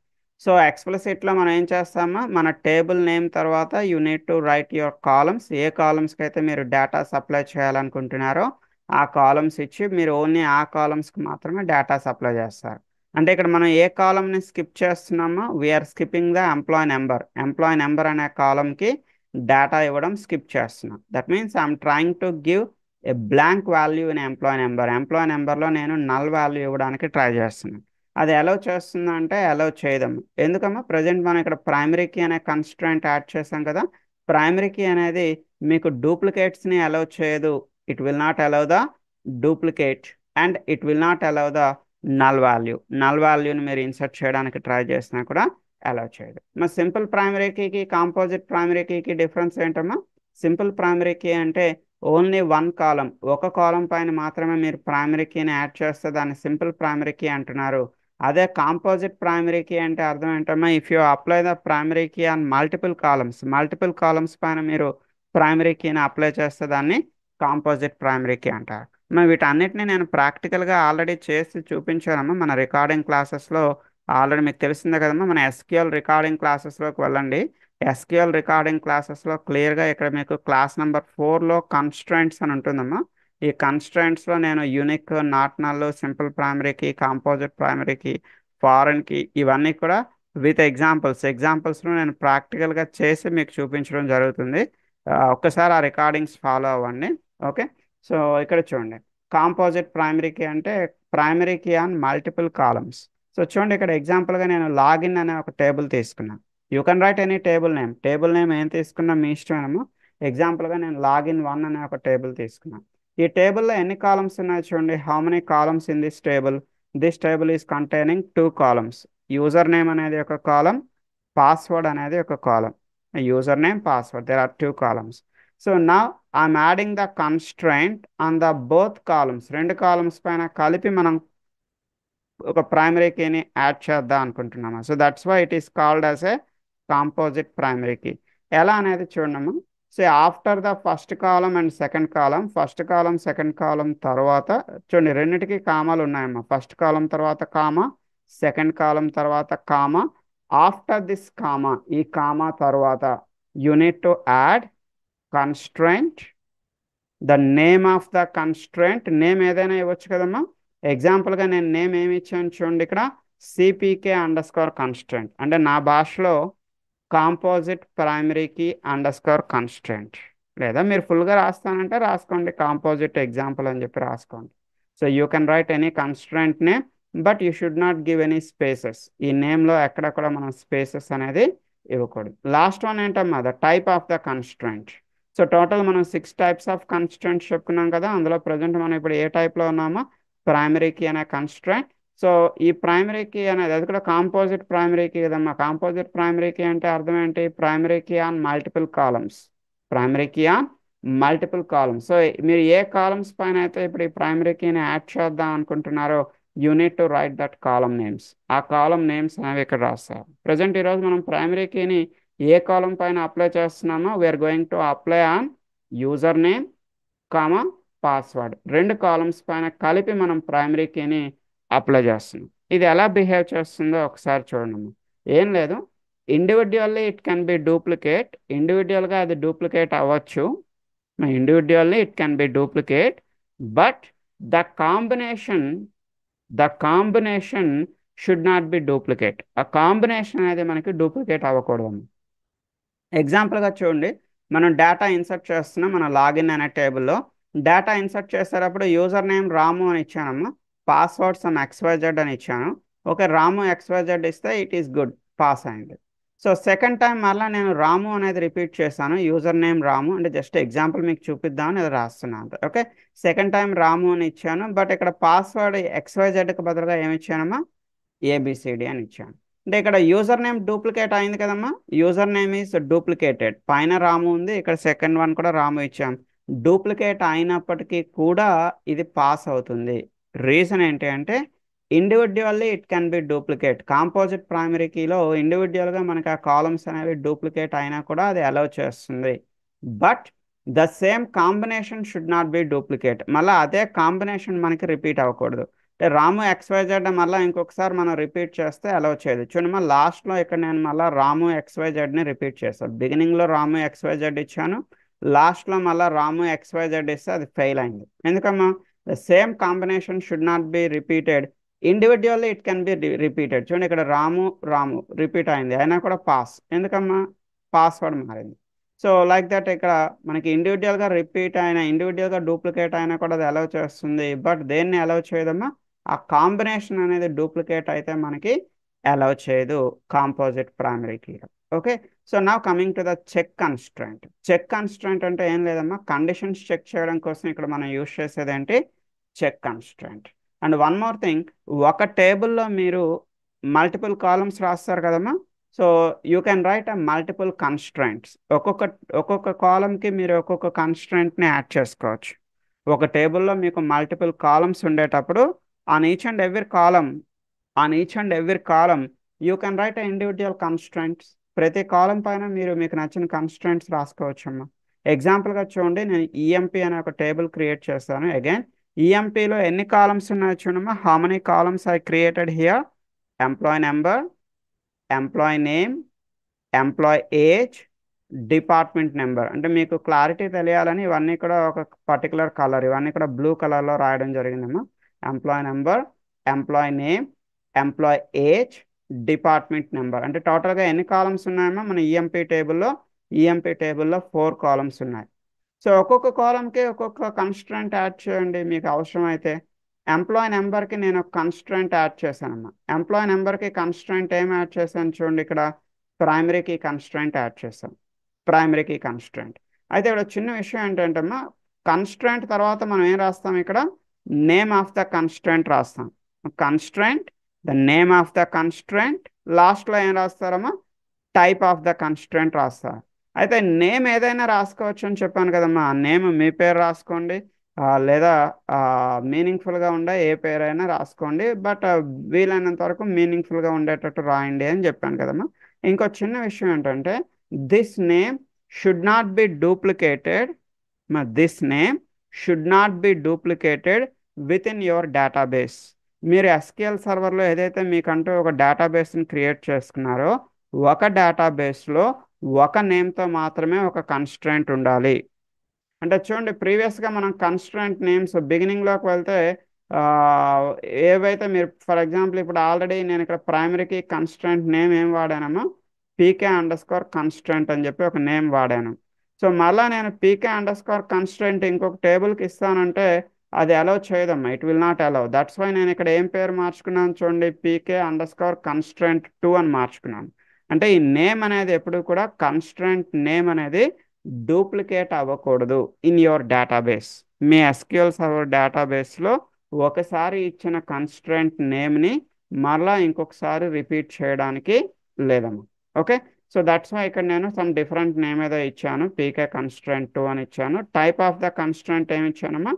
S1: సో ఎక్స్ప్లిసిట్లో మనం ఏం చేస్తామా? మన టేబుల్ నేమ్ తర్వాత you need to write your columns. ఏ కాలమ్స్కి అయితే మీరు డేటా సప్లై చేయాలనుకుంటున్నారో ఆ కాలమ్స్ ఇచ్చి మీరు ఓన్లీ ఆ కాలమ్స్కి మాత్రమే డేటా సప్లై చేస్తారు. అంటే ఇక్కడ మనం ఏ కాలమ్ని స్కిప్ చేస్తున్నామో? We are skipping the employee number. Employee number అనే కాలమ్కి డేటా ఇవ్వడం స్కిప్ చేస్తున్నాం. That means I'm trying to give a blank value in employee number. Employee నెంబర్లో నేను నల్ వాల్యూ ఇవ్వడానికి ట్రై చేస్తున్నాను. అది అలౌ చేస్తుందా అంటే అలౌ చేయదమ్మా. ఎందుకమ్మా? ప్రజెంట్ మనం ఇక్కడ ప్రైమరీ కీ అనే కన్స్ట్రెంట్ యాడ్ చేసాం కదా. ప్రైమరీ కీ అనేది మీకు డూప్లికేట్స్ని అలౌ చేయదు. It will not allow the duplicate and it will not allow the null వాల్యూని మీరు ఇన్సర్ట్ చేయడానికి ట్రై చేసినా కూడా అలౌ చేయదు. మరి సింపుల్ ప్రైమరీ కీకి కాంపోజిట్ ప్రైమరీ కీకి డిఫరెన్స్ ఏంటమ్మా? సింపుల్ ప్రైమరీ కీ అంటే ఓన్లీ వన్ కాలం, ఒక కాలం పైన మాత్రమే మీరు ప్రైమరీ కీని యాడ్ చేస్తే దాన్ని సింపుల్ ప్రైమరీ కీ అంటున్నారు. అదే కాంపోజిట్ ప్రైమరీ కీ అంటే అర్థం ఏంటమ్మా? If you apply the primary key on multiple columns పైన మీరు ప్రైమరీ కీని అప్లై చేస్తే దాన్ని కాంపోజిట్ ప్రైమరీ కీ అంటారు. మరి వీటన్నిటిని నేను ప్రాక్టికల్గా ఆల్రెడీ చేసి చూపించానమ్మా మన రికార్డింగ్ క్లాసెస్లో. ఆల్రెడీ మీకు తెలిసిందే కదమ్మా, మన ఎస్క్యూఎల్ రికార్డింగ్ క్లాసెస్లోకి వెళ్ళండి. ఎస్క్యూఎల్ రికార్డింగ్ క్లాసెస్లో క్లియర్గా ఇక్కడ మీకు క్లాస్ నెంబర్ 4లో కన్స్ట్రైంట్స్ అని ఉంటుందమ్మా. ఈ కన్స్ట్రైంట్స్లో నేను యూనిక్, నాట్ నల్, సింపుల్ ప్రైమరీకి, కాంపోజిట్ ప్రైమరీకి, ఫారెన్కి ఇవన్నీ కూడా విత్ ఎగ్జాంపుల్స్లో నేను ప్రాక్టికల్గా చేసి మీకు చూపించడం జరుగుతుంది. ఒక్కసారి ఆ రికార్డింగ్స్ ఫాలో అవ్వండి. ఓకే. సో ఇక్కడ చూడండి, కాంపోజిట్ ప్రైమరీకి అంటే ప్రైమరీకి ఆన్ మల్టిపుల్ కాలమ్స్. సో చూడండి, ఇక్కడ ఎగ్జాంపుల్గా నేను లాగిన్ అనే ఒక టేబుల్ తీసుకున్నాను. You can write any table name ఏం తీసుకున్నా మీ ఇష్టమేమో. ఎగ్జాంపుల్గా నేను లాగిన్ 1 అనే ఒక టేబుల్ తీసుకున్నాను. ఈ టేబుల్లో ఎన్ని కాలమ్స్ ఉన్నాయి చూడండి. How many columns in this table is containing 2 columns. User name అనేది ఒక కాలం, పాస్వర్డ్ అనేది ఒక column. User name, password, there are 2 columns. So now I'm adding the constraint on the both columns. 2 columns పైన కలిపి మనం ఒక primary కీని add చేద్దాం అనుకుంటున్నాము. So that's why it is called as a composite primary key. ఎలా అనేది చూడమ్మా. So after the first column and second column తర్వాత చూడండి, రెండింటికి కామాలు ఉన్నాయమ్మా. ఫస్ట్ కాలం తర్వాత కామా, సెకండ్ కాలం తర్వాత కామా. ఆఫ్టర్ దిస్ కామా, ఈ కామా తర్వాత you need to add constraint, the name of the constraint. Name ఏదైనా ఇవ్వచ్చు కదమ్మా. ఎగ్జాంపుల్గా నేను నేమ్ ఏమి ఇచ్చాను చూడండి, ఇక్కడ CPK_constraint అంటే నా భాషలో కాంపోజిట్ ప్రైమరీకి _constraint. లేదా మీరు ఫుల్గా రాస్తానంటే రాసుకోండి, కాంపోజిట్ ఎగ్జాంపుల్ అని చెప్పి రాసుకోండి. So you can write any constraint name, but you should not give any spaces. ఈ నేమ్లో ఎక్కడ కూడా మనం స్పేసెస్ అనేది ఇవ్వకూడదు. లాస్ట్ వన్ ఏంటమ్మా, the type of the constraint. So total మనం 6 టైప్స్ ఆఫ్ కన్స్ట్రైంట్స్ చెప్పుకున్నాం కదా. అందులో ప్రజెంట్ మనం ఇప్పుడు ఏ టైప్లో ఉన్నామో, ప్రైమరీ కీ అనే కన్స్ట్రైంట్. సో ఈ ప్రైమరీ కీ అనేది అది కూడా కాంపోజిట్ ప్రైమరీ కీ కదమ్మా. కాంపోజిట్ ప్రైమరీ కీ అంటే అర్థం ఏంటి? Primary key on multiple columns. So మీరు ఏ కాలమ్స్ పైన అయితే ఇప్పుడు ఈ ప్రైమరీ కీని యాడ్ చేద్దాం అనుకుంటున్నారో you need to right that column names. ఆ కాలమ్ నేమ్స్ అనేవి ఇక్కడ రాస్తారు. ప్రజెంట్ ఈరోజు మనం ప్రైమరీ కీని ఏ కాలం పైన అప్లై చేస్తున్నామో we are going to apply on user name, comma, password. 2 columns పైన కలిపి మనం ప్రైమరీ కీని అప్లై చేస్తున్నాం. ఇది ఎలా బిహేవ్ చేస్తుందో ఒకసారి చూడండి. ఏం లేదు, individually it can be duplicate. ఇండివిజువల్గా అది డూప్లికేట్ అవ్వచ్చు. Individually it can be duplicate, but the combination should not B duplicate. ఆ కాంబినేషన్ అనేది మనకి డూప్లికేట్ అవ్వకూడదు. ఎగ్జాంపుల్గా చూడండి, మనం డేటా ఇన్సర్ట్ చేస్తున్నాం మన లాగిన్ అనే టేబుల్లో. డేటా ఇన్సర్ట్ చేసేటప్పుడు యూజర్ నేమ్ రాము అని ఇచ్చానమ్మా, పాస్వర్డ్ సమ్ XYZ అని ఇచ్చాను. ఓకే, రాము XYZ ఇస్తే ఇట్ ఈస్ గుడ్, పాస్ అయింది. సో సెకండ్ టైం మళ్ళీ నేను రాము అనేది రిపీట్ చేశాను. యూజర్ నేమ్ రాము అంటే జస్ట్ ఎగ్జాంపుల్ మీకు చూపిద్దామని ఇది రాస్తున్నాను. ఓకే, సెకండ్ టైం రాము అని ఇచ్చాను, బట్ ఇక్కడ పాస్వర్డ్ XYZకి బదులుగా ఏమి ఇచ్చానమ్మా, ABCD అని ఇచ్చాను. అంటే ఇక్కడ యూజర్ నేమ్ డూప్లికేట్ అయింది కదమ్మా. User name is duplicated. పైన రాము ఉంది, ఇక్కడ సెకండ్ వన్ కూడా రాము ఇచ్చాం. డూప్లికేట్ అయినప్పటికీ కూడా ఇది పాస్ అవుతుంది. రీజన్ ఏంటి అంటే individually it can be duplicate. Composite primary కీలో ఇండివిజువల్గా మనకి ఆ కాలమ్స్ అనేవి డూప్లికేట్ అయినా కూడా అది అలౌ చేస్తుంది. But the same combination should not B duplicate. మళ్ళీ అదే కాంబినేషన్ మనకి రిపీట్ అవ్వకూడదు. అంటే రాము XYZ మళ్ళీ ఇంకొకసారి మనం రిపీట్ చేస్తే అలౌ చేయదు. చూడండి, మళ్ళీ లాస్ట్లో ఇక్కడ నేను మళ్ళీ రాము XYZని రిపీట్ చేస్తాను. బిగినింగ్లో రాము XYZ ఇచ్చాను, లాస్ట్లో మళ్ళీ రాము XYZ ఇస్తే అది ఫెయిల్ అయింది. ఎందుకమ్మా, the same combination should not be repeated. Individually it can be repeated. చూడండి, ఇక్కడ రాము రిపీట్ అయింది, అయినా కూడా పాస్. ఎందుకమ్మా, పాస్వర్డ్ మారింది. సో లైక్ దట్ ఇక్కడ మనకి ఇండివిజువల్గా డూప్లికేట్ అయినా కూడా అది అలౌ చేస్తుంది. బట్ దేన్ని అలౌ చేయదమ్మా, ఆ కాంబినేషన్ అనేది డూప్లికేట్ అయితే మనకి అలౌ చేయదు కాంపోజిట్ ప్రైమరీ కీలో. Okay, so now coming to the check constraint అంటే ఏం లేదమ్మా, కండిషన్స్ చెక్ చేయడం కోసం ఇక్కడ మనం యూజ్ చేసేది ఏంటి, check constraint. And one more thing, ఒక టేబుల్లో మీరు మల్టిపుల్ కాలమ్స్ రాస్తారు కదమ్మా. So you can write a multiple constraints. ఒక్కొక్క కాలంకి మీరు ఒక్కొక్క కన్స్ట్రైంట్ని యాడ్ చేసుకోవచ్చు. ఒక టేబుల్లో మీకు మల్టిపుల్ కాలమ్స్ ఉండేటప్పుడు on each and every column on each and every column you can write a individual constraints. ప్రతి కాలం పైన మీరు మీకు నచ్చిన కన్స్ట్రైంట్స్ రాసుకోవచ్చమ్మా. ఎగ్జాంపుల్గా చూడండి, నేను ఈఎంపీ అనే ఒక టేబుల్ క్రియేట్ చేస్తాను. అగైన్ ఈఎంపీలో ఎన్ని కాలమ్స్ ఉన్నాయో చూడమ్మా. How many columns I created here? Employee number, employee name, employee age, department number. అంటే మీకు క్లారిటీ తెలియాలని ఇవన్నీ కూడా ఒక పర్టికులర్ కలర్, ఇవన్నీ కూడా బ్లూ కలర్లో రాయడం జరిగిందమ్మా. Employee number, employee name, employee age, department number. అంటే టోటల్గా ఎన్ని కాలమ్స్ ఉన్నాయమ్మా మన ఈఎంపీ టేబుల్లో 4 కాలమ్స్ ఉన్నాయి. సో ఒక్కొక్క కాలంకి ఒక్కొక్క కన్స్ట్రెంట్ యాడ్ చేయండి మీకు అవసరమైతే. ఎంప్లాయ్ నెంబర్కి నేను ఒక కన్స్ట్రెంట్ యాడ్ చేశానమ్మా. ఎంప్లాయ్ నెంబర్కి కన్స్ట్రెంట్ ఏం యాడ్ చేశాను చూడండి, ఇక్కడ ప్రైమరీకి కన్స్ట్రెంట్ యాడ్ చేశాను. ప్రైమరీకి కన్స్ట్రెంట్. అయితే ఇక్కడ చిన్న విషయం ఏంటంటమ్మా, కన్స్ట్రెంట్ తర్వాత మనం ఏం రాస్తాం, ఇక్కడ నేమ్ ఆఫ్ ద కన్స్ట్రెంట్ రాస్తాం. Constraint, the name of the constraint, లాస్ట్లో ఏం రాస్తారమ్మా, టైప్ ఆఫ్ ద కన్స్ట్రెంట్ రాస్తారు. అయితే నేమ్ ఏదైనా రాసుకోవచ్చు అని చెప్పాను కదమ్మా. నేమ్ మీ పేరు రాసుకోండి, లేదా మీనింగ్ఫుల్గా ఉండే ఏ పేరైనా రాసుకోండి. బట్ వీలైనంత వరకు మీనింగ్ఫుల్గా ఉండేటట్టు రాయండి అని చెప్పాను కదమ్మా. ఇంకో చిన్న విషయం ఏంటంటే, this name should not be duplicated. This name should not be duplicated with in your database. మీరు ఎస్క్యూఎల్ సర్వర్లో ఏదైతే మీకంటూ ఒక డేటాబేస్ని క్రియేట్ చేసుకున్నారో, ఒక డేటాబేస్లో ఒక నేమ్తో మాత్రమే ఒక కన్స్ట్రెంట్ ఉండాలి. అంటే చూడండి, ప్రీవియస్గా మనం కన్స్ట్రెంట్ నేమ్స్ బిగినింగ్లోకి వెళ్తే ఆ, ఏవైతే మీరు ఫర్ ఎగ్జాంపుల్ ఇప్పుడు ఆల్రెడీ నేను ఇక్కడ ప్రైమరీకి కన్స్ట్రెంట్ నేమ్ ఏం వాడానమో, pk_constraint అని చెప్పి ఒక నేమ్ వాడాను. సో మళ్ళీ నేను pk_constraint ఇంకొక టేబుల్కి ఇస్తానంటే అది అలౌ చేయదమ్మా. It will not allow. That's why నేను ఇక్కడ ఏం పేరు మార్చుకున్నాను చూడండి, pk_constraint2 అని మార్చుకున్నాను. అంటే ఈ నేమ్ అనేది ఎప్పుడు కూడా కన్స్ట్రెంట్ నేమ్ అనేది డూప్లికేట్ అవ్వకూడదు in your database. Me SQL server డేటాబేస్లో ఒకసారి ఇచ్చిన కన్స్ట్రెంట్ నేమ్ని మరలా ఇంకొకసారి రిపీట్ చేయడానికి లేదమ్మా. ఓకే, సో దట్స్ వై ఇక్కడ నేను సమ్ డిఫరెంట్ నేమ్ ఏదో ఇచ్చాను, pk_constraint2 అని ఇచ్చాను. టైప్ ఆఫ్ ద కన్స్ట్రెంట్ ఏమి ఇచ్చానమ్మా,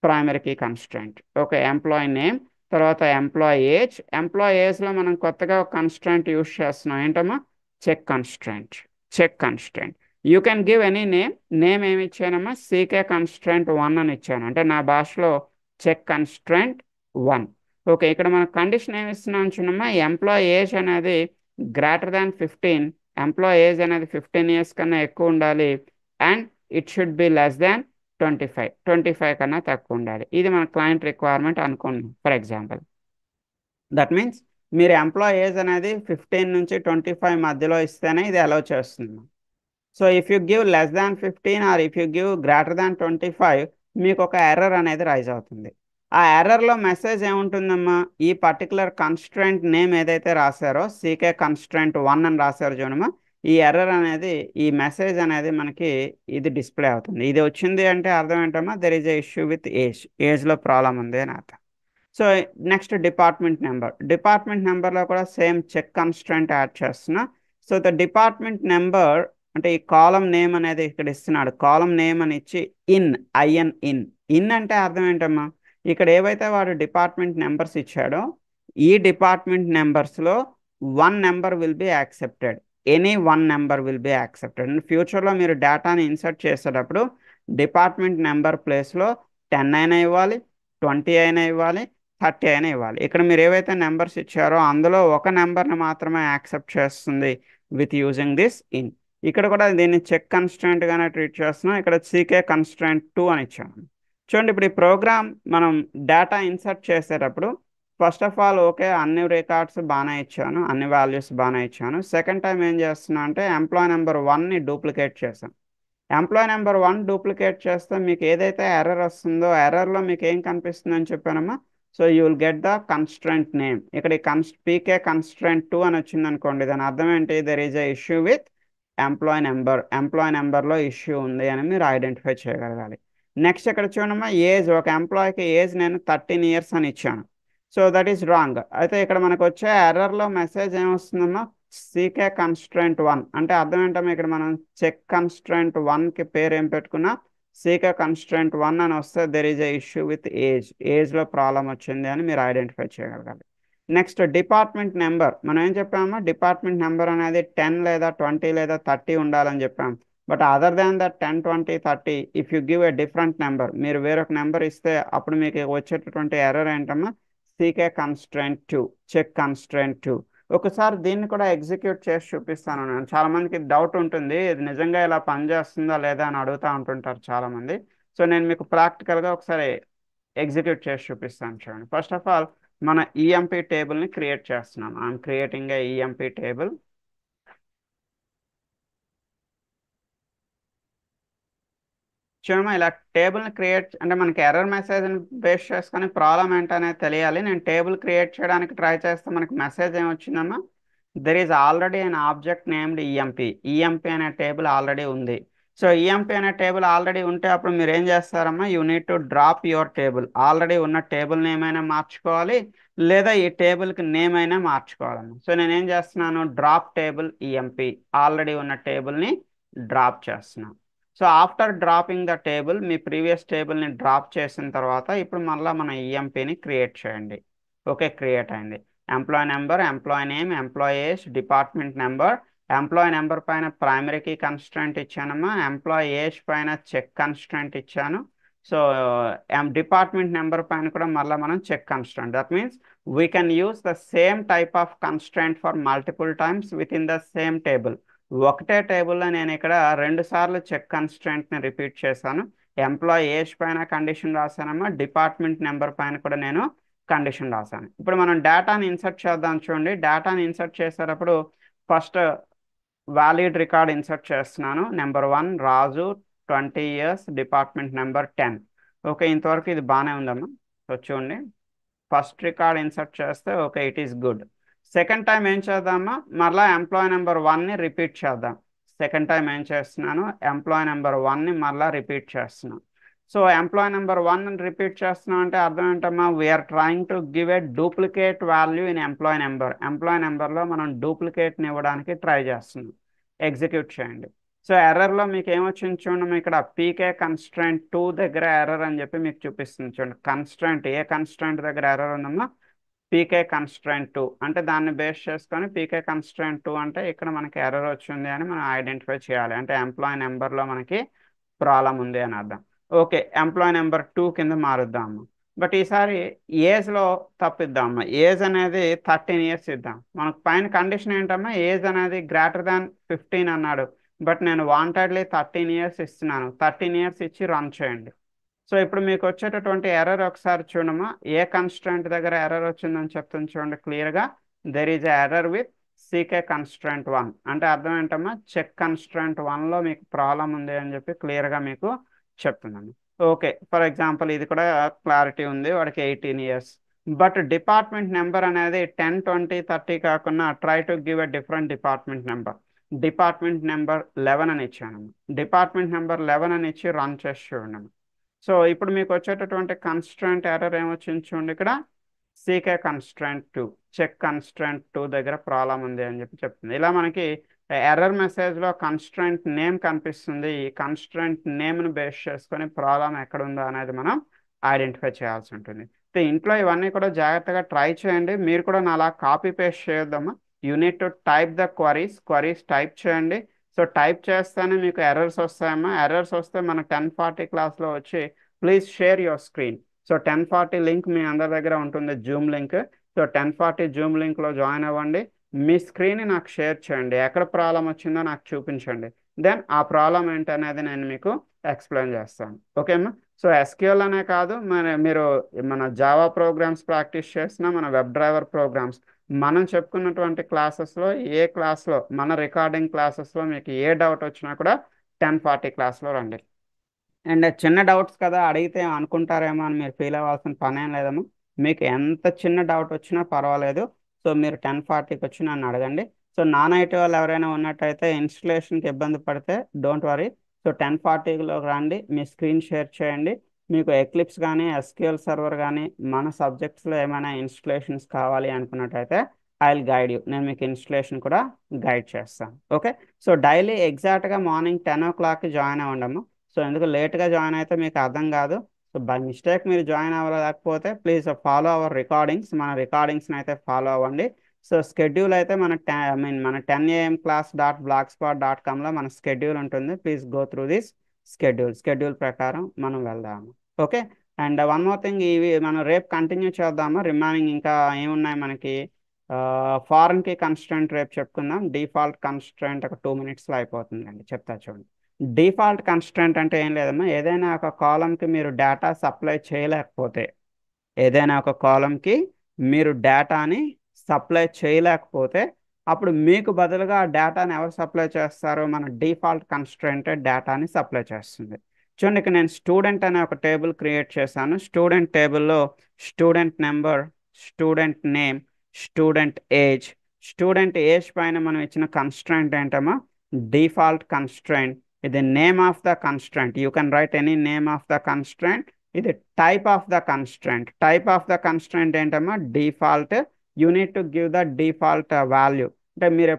S1: primary key constraint. Okay, employee name, తర్వాత ఎంప్లాయ్ ఏజ్. ఎంప్లాయ్ ఏజ్లో మనం కొత్తగా ఒక కన్స్ట్రెంట్ యూస్ చేస్తున్నాం. ఏంటమ్మా, check constraint. You can give any name ఏమి ఇచ్చానమ్మా, ck_constraint1 అని ఇచ్చాను. అంటే నా భాషలో చెక్_constraint1. ఓకే, ఇక్కడ మనం కండిషన్ ఏమి ఇస్తున్నాం చూడమ్మా, ఎంప్లాయ్ ఏజ్ అనేది greater than 15. ఎంప్లాయ్ ఏజ్ అనేది 15 years కన్నా ఎక్కువ ఉండాలి. And it should be less than 25 కన్నా తక్కువ ఉండాలి. ఇది మన క్లయింట్ రిక్వైర్మెంట్ అనుకోండి ఫర్ ఎగ్జాంపుల్. దట్ మీన్స్ మీరు ఎంప్లాయ్ ఏజ్ అనేది 15 నుంచి 25 మధ్యలో ఇస్తేనే ఇది అలౌ చేస్తుంది. So if you give less than 15 or if you give greater than 25, మీకు ఒక ఎర్రర్ అనేది రైజ్ అవుతుంది. ఆ ఎర్రర్లో మెసేజ్ ఏముంటుందమ్మా, ఈ పర్టికులర్ కన్స్ట్రెంట్ నేమ్ ఏదైతే రాశారో ck_constraint1 అని రాశారో చూడమ్మా, ఈ ఎర్రర్ అనేది, ఈ మెసేజ్ అనేది మనకి ఇది డిస్ప్లే అవుతుంది. ఇది వచ్చింది అంటే అర్థం ఏంటమ్మా, there is a issue with ఏజ్లో ప్రాబ్లం ఉంది అని అర్థం. సో నెక్స్ట్ డిపార్ట్మెంట్ నెంబర్లో కూడా సేమ్ చెక్ కన్స్ట్రెంట్ యాడ్ చేస్తున్నా. సో ద డిపార్ట్మెంట్ నెంబర్ అంటే ఈ కాలం నేమ్ అనేది ఇక్కడ ఇస్తున్నాడు. కాలం నేమ్ అని ఇచ్చి ఇన్ అంటే అర్థం ఏంటమ్మా, ఇక్కడ ఏవైతే వాడు డిపార్ట్మెంట్ నెంబర్స్ ఇచ్చాడో ఈ డిపార్ట్మెంట్ నెంబర్స్లో 1 number will be accepted. Any 1 number will be accepted. And ఫ్యూచర్లో మీరు డేటాని ఇన్సర్ట్ చేసేటప్పుడు డిపార్ట్మెంట్ నెంబర్ ప్లేస్లో 10 అయినా ఇవ్వాలి, 20 అయినా ఇవ్వాలి, 30 అయినా ఇవ్వాలి. ఇక్కడ మీరు ఏవైతే నెంబర్స్ ఇచ్చారో అందులో ఒక నెంబర్ని మాత్రమే యాక్సెప్ట్ చేస్తుంది విత్ యూజింగ్ దిస్ ఇన్. ఇక్కడ కూడా దీన్ని చెక్ కన్స్ట్రెంట్గానే ట్రీట్ చేస్తున్నాం. ఇక్కడ ck_constraint2 అని ఇచ్చాను. చూడండి, ఇప్పుడు ఈ ప్రోగ్రామ్ మనం డేటా ఇన్సర్ట్ చేసేటప్పుడు ఫస్ట్ ఆఫ్ ఆల్ ఓకే, అన్ని రికార్డ్స్ బాగానే ఇచ్చాను, అన్ని వాల్యూస్ బాగానే ఇచ్చాను. సెకండ్ టైం ఏం చేస్తున్నా అంటే ఎంప్లాయ్ నెంబర్ 1ని డూప్లికేట్ చేశాను. ఎంప్లాయ్ నెంబర్ 1 డూప్లికేట్ చేస్తే మీకు ఏదైతే ఎర్రర్ వస్తుందో ఎర్రర్లో మీకు ఏం కనిపిస్తుంది అని చెప్పానమ్మా. So you will get the constraint name. ఇక్కడ ఈ pk_constraint2 అని వచ్చింది అనుకోండి, దాని అర్థం ఏంటి, there is a issue with employee నెంబర్లో ఇష్యూ ఉంది అని మీరు ఐడెంటిఫై చేయగలగాలి. నెక్స్ట్ ఇక్కడ చూడమ్మా ఏజ్, ఒక ఎంప్లాయీకి ఏజ్ నేను 13 years అని ఇచ్చాను. So that is wrong. అయితే ఇక్కడ మనకు వచ్చే ఎర్రర్లో మెసేజ్ ఏమొస్తుందమ్మా, సీకే కన్స్ట్రెంట్ 1 అంటే అర్థం ఏంటమ్మా, ఇక్కడ మనం చెక్ కన్స్ట్రెంట్ 1కి పేరు ఏం పెట్టుకున్నా సీకే కన్స్ట్రెంట్ 1 అని వస్తే there is a issue with age, ఏజ్లో ప్రాబ్లం వచ్చింది అని మీరు ఐడెంటిఫై చేయగలగాలి. నెక్స్ట్ డిపార్ట్మెంట్ నెంబర్, మనం ఏం చెప్పామా, డిపార్ట్మెంట్ నెంబర్ అనేది 10 లేదా 20 లేదా 30 ఉండాలని చెప్పాం. But other than that 10, 20, 30 if you give a different number, మీరు వేరొక నెంబర్ ఇస్తే అప్పుడు మీకు వచ్చేటటువంటి ఎర్రర్ ఏంటమ్మా, సీకే కన్స్ట్రెంట్ 2, చెక్ కన్స్ట్రెంట్ 2. ఒకసారి దీన్ని కూడా ఎగ్జిక్యూట్ చేసి చూపిస్తాను. నేను చాలా మందికి డౌట్ ఉంటుంది, ఇది నిజంగా ఇలా పనిచేస్తుందా లేదా అని అడుగుతూ ఉంటుంటారు చాలా మంది. సో నేను మీకు ప్రాక్టికల్గా ఒకసారి ఎగ్జిక్యూట్ చేసి చూపిస్తాను చూడండి. ఫస్ట్ ఆఫ్ ఆల్ మన ఈఎంపీ టేబుల్ని క్రియేట్ చేస్తున్నాం. I'm creating a EMP table. చూడమ్మా, ఇలా టేబుల్ని క్రియేట్ అంటే మనకి ఎర్రర్ మెసేజ్ని బేస్ చేసుకొని ప్రాబ్లం ఏంటనేది తెలియాలి. నేను టేబుల్ క్రియేట్ చేయడానికి ట్రై చేస్తే మనకి మెసేజ్ ఏమొచ్చిందమ్మా, there is already an object named EMP. EMP అనే టేబుల్ ఆల్రెడీ ఉంది. సో ఈఎంపీ అనే టేబుల్ ఆల్రెడీ ఉంటే అప్పుడు మీరు ఏం చేస్తారమ్మా, you need to drop your table. Already ఉన్న టేబుల్ నేమ్ అయినా మార్చుకోవాలి, లేదా ఈ టేబుల్కి నేమ్ అయినా మార్చుకోవాలమ్మా. సో నేను ఏం చేస్తున్నాను, డ్రాప్ టేబుల్ ఈఎంపీ, ఆల్రెడీ ఉన్న టేబుల్ని డ్రాప్ చేస్తున్నాను. So after dropping the table, మీ ప్రీవియస్ టేబుల్ని డ్రాప్ చేసిన తర్వాత ఇప్పుడు మళ్ళీ మన ఈఎంపీని క్రియేట్ చేయండి. ఓకే, క్రియేట్ అయింది. Employee number, employee name, employee age, department number. Employee number పైన ప్రైమరీ కీ కన్స్ట్రెంట్ ఇచ్చానమ్మా, ఎంప్లాయీ ఏజ్ పైన చెక్ కన్స్ట్రెంట్ ఇచ్చాను. సో డిపార్ట్మెంట్ నెంబర్ పైన కూడా మళ్ళీ మనం check constraint. That means we can use the same type of constraint for multiple times with in the same table. ఒకటే టేబుల్లో నేను ఇక్కడ 2 సార్లు చెక్ కన్స్ట్రెంట్ని రిపీట్ చేశాను. ఎంప్లాయీ ఏజ్ పైన కండిషన్ రాశానమ్మా, డిపార్ట్మెంట్ నెంబర్ పైన కూడా నేను కండిషన్ రాశాను. ఇప్పుడు మనం డేటాని ఇన్సర్ట్ చేద్దాం చూడండి. డేటాని ఇన్సర్ట్ చేసేటప్పుడు ఫస్ట్ వ్యాలిడ్ రికార్డ్ ఇన్సర్ట్ చేస్తున్నాను. నెంబర్ 1 రాజు, 20 years, డిపార్ట్మెంట్ నెంబర్ 10. ఓకే, ఇంతవరకు ఇది బాగానే ఉందమ్మా. సో చూడండి, ఫస్ట్ రికార్డ్ ఇన్సర్ట్ చేస్తే okay, it is good. Second time ఏం చేద్దామా, మరలా ఎంప్లాయీ నెంబర్ 1ని రిపీట్ చేద్దాం. సెకండ్ టైం ఏం చేస్తున్నాను, ఎంప్లాయీ నెంబర్ 1ని మరలా రిపీట్ చేస్తున్నాను. సో ఎంప్లాయీ నెంబర్ 1 రిపీట్ చేస్తున్నాం అంటే అర్థం ఏంటమ్మా, we are trying to give a duplicate value in employee number. Employee నెంబర్లో మనం డూప్లికేట్ని ఇవ్వడానికి ట్రై చేస్తున్నాం. ఎగ్జిక్యూట్ చేయండి. సో ఎర్రర్లో మీకు ఏమొచ్చింది చూడండి, ఇక్కడ పీకే కన్స్ట్రెంట్ 2 దగ్గర ఎర్రర్ అని చెప్పి మీకు చూపిస్తుంది చూడండి. కన్స్ట్రెంట్, ఏ కన్స్ట్రెంట్ దగ్గర ఎర్రర్ ఉందమ్మా, పీకే కన్స్ట్రెంట్ 2 అంటే దాన్ని బేస్ చేసుకొని పీకే కన్స్ట్రెంట్ 2 అంటే ఇక్కడ మనకి ఎర్రర్ వచ్చింది అని మనం ఐడెంటిఫై చేయాలి. అంటే ఎంప్లాయీ నెంబర్లో మనకి ప్రాబ్లం ఉంది అని అర్థం. ఓకే, ఎంప్లాయీ నెంబర్ 2 కింద మారుద్దాము. బట్ ఈసారి ఏజ్లో తప్పిద్దామా, ఏజ్ అనేది 13 years ఇద్దాం. మనకు పైన కండిషన్ ఏంటమ్మా, ఏజ్ అనేది గ్రేటర్ దాన్ 15 అన్నాడు. బట్ నేను వాంటెడ్లీ 13 years ఇస్తున్నాను. 13 years ఇచ్చి రన్ చేయండి. సో ఇప్పుడు మీకు వచ్చేటటువంటి ఎర్రర్ ఒకసారి చూడమ్మా, ఏ కన్స్ట్రెంట్ దగ్గర ఎర్రర్ వచ్చిందని చెప్తుంది చూడండి క్లియర్గా. There is error with CK constraint 1 అంటే అర్థం ఏంటమ్మా, చెక్ కన్స్ట్రెంట్ 1లో మీకు ప్రాబ్లం ఉంది అని చెప్పి క్లియర్గా మీకు చెప్తున్నాను. ఓకే, ఫర్ ఎగ్జాంపుల్ ఇది కూడా క్లారిటీ ఉంది, వాడికి 18 years. బట్ డిపార్ట్మెంట్ నెంబర్ అనేది 10, 20, 30 కాకుండా try to give a different department number. Department number 11 అని ఇచ్చాను. డిపార్ట్మెంట్ నెంబర్ 11 అని ఇచ్చి రన్ చేసి చూడండి. సో ఇప్పుడు మీకు వచ్చేటటువంటి కన్స్ట్రెంట్ ఎర్రర్ ఏమొచ్చింది చూడండి, ఇక్కడ సీకే కన్స్ట్రెంట్ 2, చెక్ కన్స్ట్రెంట్ 2 దగ్గర ప్రాబ్లం ఉంది అని చెప్పి చెప్తుంది. ఇలా మనకి ఎర్రర్ మెసేజ్లో కన్స్ట్రెంట్ నేమ్ కనిపిస్తుంది. ఈ కన్స్ట్రెంట్ నేమ్ను బేస్ చేసుకొని ప్రాబ్లం ఎక్కడ ఉందో అనేది మనం ఐడెంటిఫై చేయాల్సి ఉంటుంది. సో ఇంట్లో ఇవన్నీ కూడా జాగ్రత్తగా ట్రై చేయండి. మీరు కూడా నాలా కాపీ పేస్ట్ చేయొద్దమ్మా. You need to type the queries type చేయండి. సో టైప్ చేస్తేనే మీకు ఎర్రర్స్ వస్తాయమ్మా. ఎర్రర్స్ వస్తే మన 1040 క్లాస్లో వచ్చి please share your screen. So 1040 link మీ అందరి దగ్గర ఉంటుంది, జూమ్ లింక్. సో 1040 జూమ్ లింక్లో జాయిన్ అవ్వండి. మీ స్క్రీన్ని నాకు షేర్ చేయండి, ఎక్కడ ప్రాబ్లం వచ్చిందో నాకు చూపించండి. దెన్ ఆ ప్రాబ్లం ఏంటనేది నేను మీకు ఎక్స్ప్లెయిన్ చేస్తాను. ఓకే అమ్మా. సో ఎస్క్యూఎల్ అనే కాదు, మీరు మన జావా ప్రోగ్రామ్స్ ప్రాక్టీస్ చేసిన, మన వెబ్ డ్రైవర్ ప్రోగ్రామ్స్, మనం చెప్పుకున్నటువంటి క్లాసెస్లో ఏ క్లాస్లో, మన రికార్డింగ్ క్లాసెస్లో మీకు ఏ డౌట్ వచ్చినా కూడా 1040 క్లాస్లో రండి. అండ్ చిన్న డౌట్స్ కదా, అడిగితే అనుకుంటారేమో అని మీరు ఫీల్ అవ్వాల్సిన పని ఏం లేదమ్మా. మీకు ఎంత చిన్న డౌట్ వచ్చినా పర్వాలేదు. సో మీరు 1040కి వచ్చి నన్ను అడగండి. సో నాన్ ఐటీ వాళ్ళు ఎవరైనా ఉన్నట్టయితే ఇన్స్టలేషన్కి ఇబ్బంది పడితే డోంట్ వరీ. సో 10:40లోకి రండి, మీ స్క్రీన్ షేర్ చేయండి. మీకు ఎక్లిప్స్ కానీ ఎస్క్యూఎల్ సర్వర్ కానీ మన సబ్జెక్ట్స్లో ఏమైనా ఇన్స్టలేషన్స్ కావాలి అనుకున్నట్టయితే ఐ విల్ గైడ్ యూ. నేను మీకు ఇన్స్టలేషన్ కూడా గైడ్ చేస్తాను. ఓకే, సో డైలీ ఎగ్జాక్ట్గా మార్నింగ్ 10 o'clock జాయిన్ అవ్వండము. సో ఎందుకు లేట్గా జాయిన్ అయితే మీకు అర్థం కాదు. సో బై మిస్టేక్ మీరు జాయిన్ అవ్వలేకపోతే ప్లీజ్ ఫాలో అవర్ రికార్డింగ్స్. మన రికార్డింగ్స్ని అయితే ఫాలో అవ్వండి. సో స్కెడ్యూల్ అయితే మన మన 10 AM class.blogspot.comలో మన స్కెడ్యూల్ ఉంటుంది. Please go through this schedule ప్రకారం మనం వెళ్దాము. Okay, and one more thing, ఇవి మనం రేపు కంటిన్యూ చేద్దాము. రిమైనింగ్ ఇంకా ఏమున్నాయి మనకి, ఫారెన్కి కన్స్ట్రెంట్ రేపు చెప్పుకుందాం. డిఫాల్ట్ కన్స్ట్రెంట్ ఒక 2 minutesలో అయిపోతుందండి, చెప్తా చూడండి. డిఫాల్ట్ కన్స్ట్రెంట్ అంటే ఏం లేదమ్మా, ఏదైనా ఒక కాలంకి మీరు డేటా సప్లై చేయలేకపోతే, ఏదైనా ఒక కాలంకి మీరు డేటాని సప్లై చేయలేకపోతే అప్పుడు మీకు బదులుగా ఆ డేటాని ఎవరు సప్లై చేస్తారో మన డిఫాల్ట్ కన్స్ట్రెంట్ డేటాని సప్లై చేస్తుంది. చూడండి, ఇక్కడ నేను స్టూడెంట్ అనే ఒక టేబుల్ క్రియేట్ చేశాను. స్టూడెంట్ టేబుల్లో student number, student name, student age పైన మనం ఇచ్చిన కన్స్ట్రెంట్ ఏంటమ్మా, డిఫాల్ట్ కన్స్ట్రెంట్. ఇది name of the constraint, you can write any name of the constraint. ఇది టైప్ ఆఫ్ ద కన్స్ట్రెంట్ ఏంటమ్మా, default. You need to give the default value. అంటే మీరు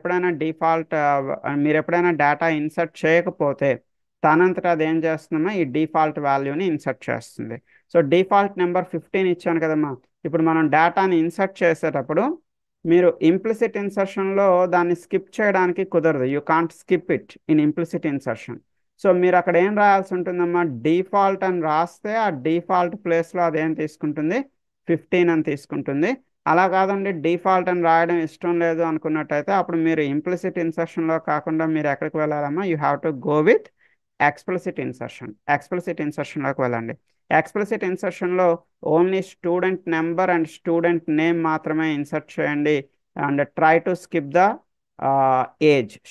S1: ఎప్పుడైనా డేటా ఇన్సర్ట్ చేయకపోతే తనంతట అది ఏం చేస్తుందమ్మా, ఈ డిఫాల్ట్ వాల్యూని ఇన్సర్ట్ చేస్తుంది. సో డిఫాల్ట్ నెంబర్ 15 ఇచ్చాను కదమ్మా. ఇప్పుడు మనం డేటాని ఇన్సర్ట్ చేసేటప్పుడు మీరు ఇంప్లిసిట్ ఇన్సర్షన్లో దాన్ని స్కిప్ చేయడానికి కుదరదు. You can't skip it in implicit insertion. So మీరు అక్కడ ఏం రాయాల్సి ఉంటుందమ్మా, డిఫాల్ట్ అని రాస్తే ఆ డిఫాల్ట్ ప్లేస్లో అదేం తీసుకుంటుంది, 15 అని తీసుకుంటుంది. అలా కాదండి, డిఫాల్ట్ అని రాయడం ఇష్టం లేదు అనుకున్నట్టయితే అప్పుడు మీరు ఇంప్లిసిట్ ఇన్సర్షన్లో కాకుండా మీరు ఎక్కడికి వెళ్ళాలమ్మా, you have to go with explicit ఇన్సర్షన్లోకి వెళ్ళండి. ఎక్స్ప్లిసిట్ ఇన్సర్షన్లో only student number and student name మాత్రమే ఇన్సర్ట్ చేయండి. And try to skip the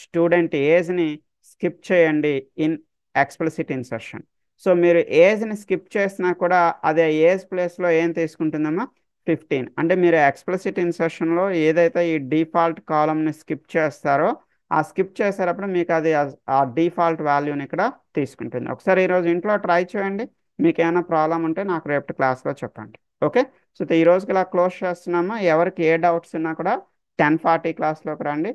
S1: student ఏజ్ని స్కిప్ చేయండి ఇన్ ఎక్స్ప్లిసిట్ ఇన్సర్షన్. సో మీరు ఏజ్ని స్కిప్ చేసినా కూడా అదే ఏజ్ ప్లేస్లో ఏం తీసుకుంటుందమ్మా, 15. అంటే మీరు ఎక్స్ప్లిసిట్ ఇన్సర్షన్లో ఏదైతే ఈ డిఫాల్ట్ కాలంని స్కిప్ చేస్తారో ఆ స్కిప్ చేసేటప్పుడు మీకు అది ఆ డిఫాల్ట్ వాల్యూని ఇక్కడ తీసుకుంటుంది. ఒకసారి ఈరోజు ఇంట్లో ట్రై చేయండి. మీకు ఏమైనా ప్రాబ్లం ఉంటే నాకు రేపు క్లాస్లో చెప్పండి. ఓకే, సో ఈ రోజుకి ఇలా క్లోజ్ చేస్తున్నామా. ఎవరికి ఏ డౌట్స్ ఉన్నా కూడా 10:40 క్లాస్లోకి రండి.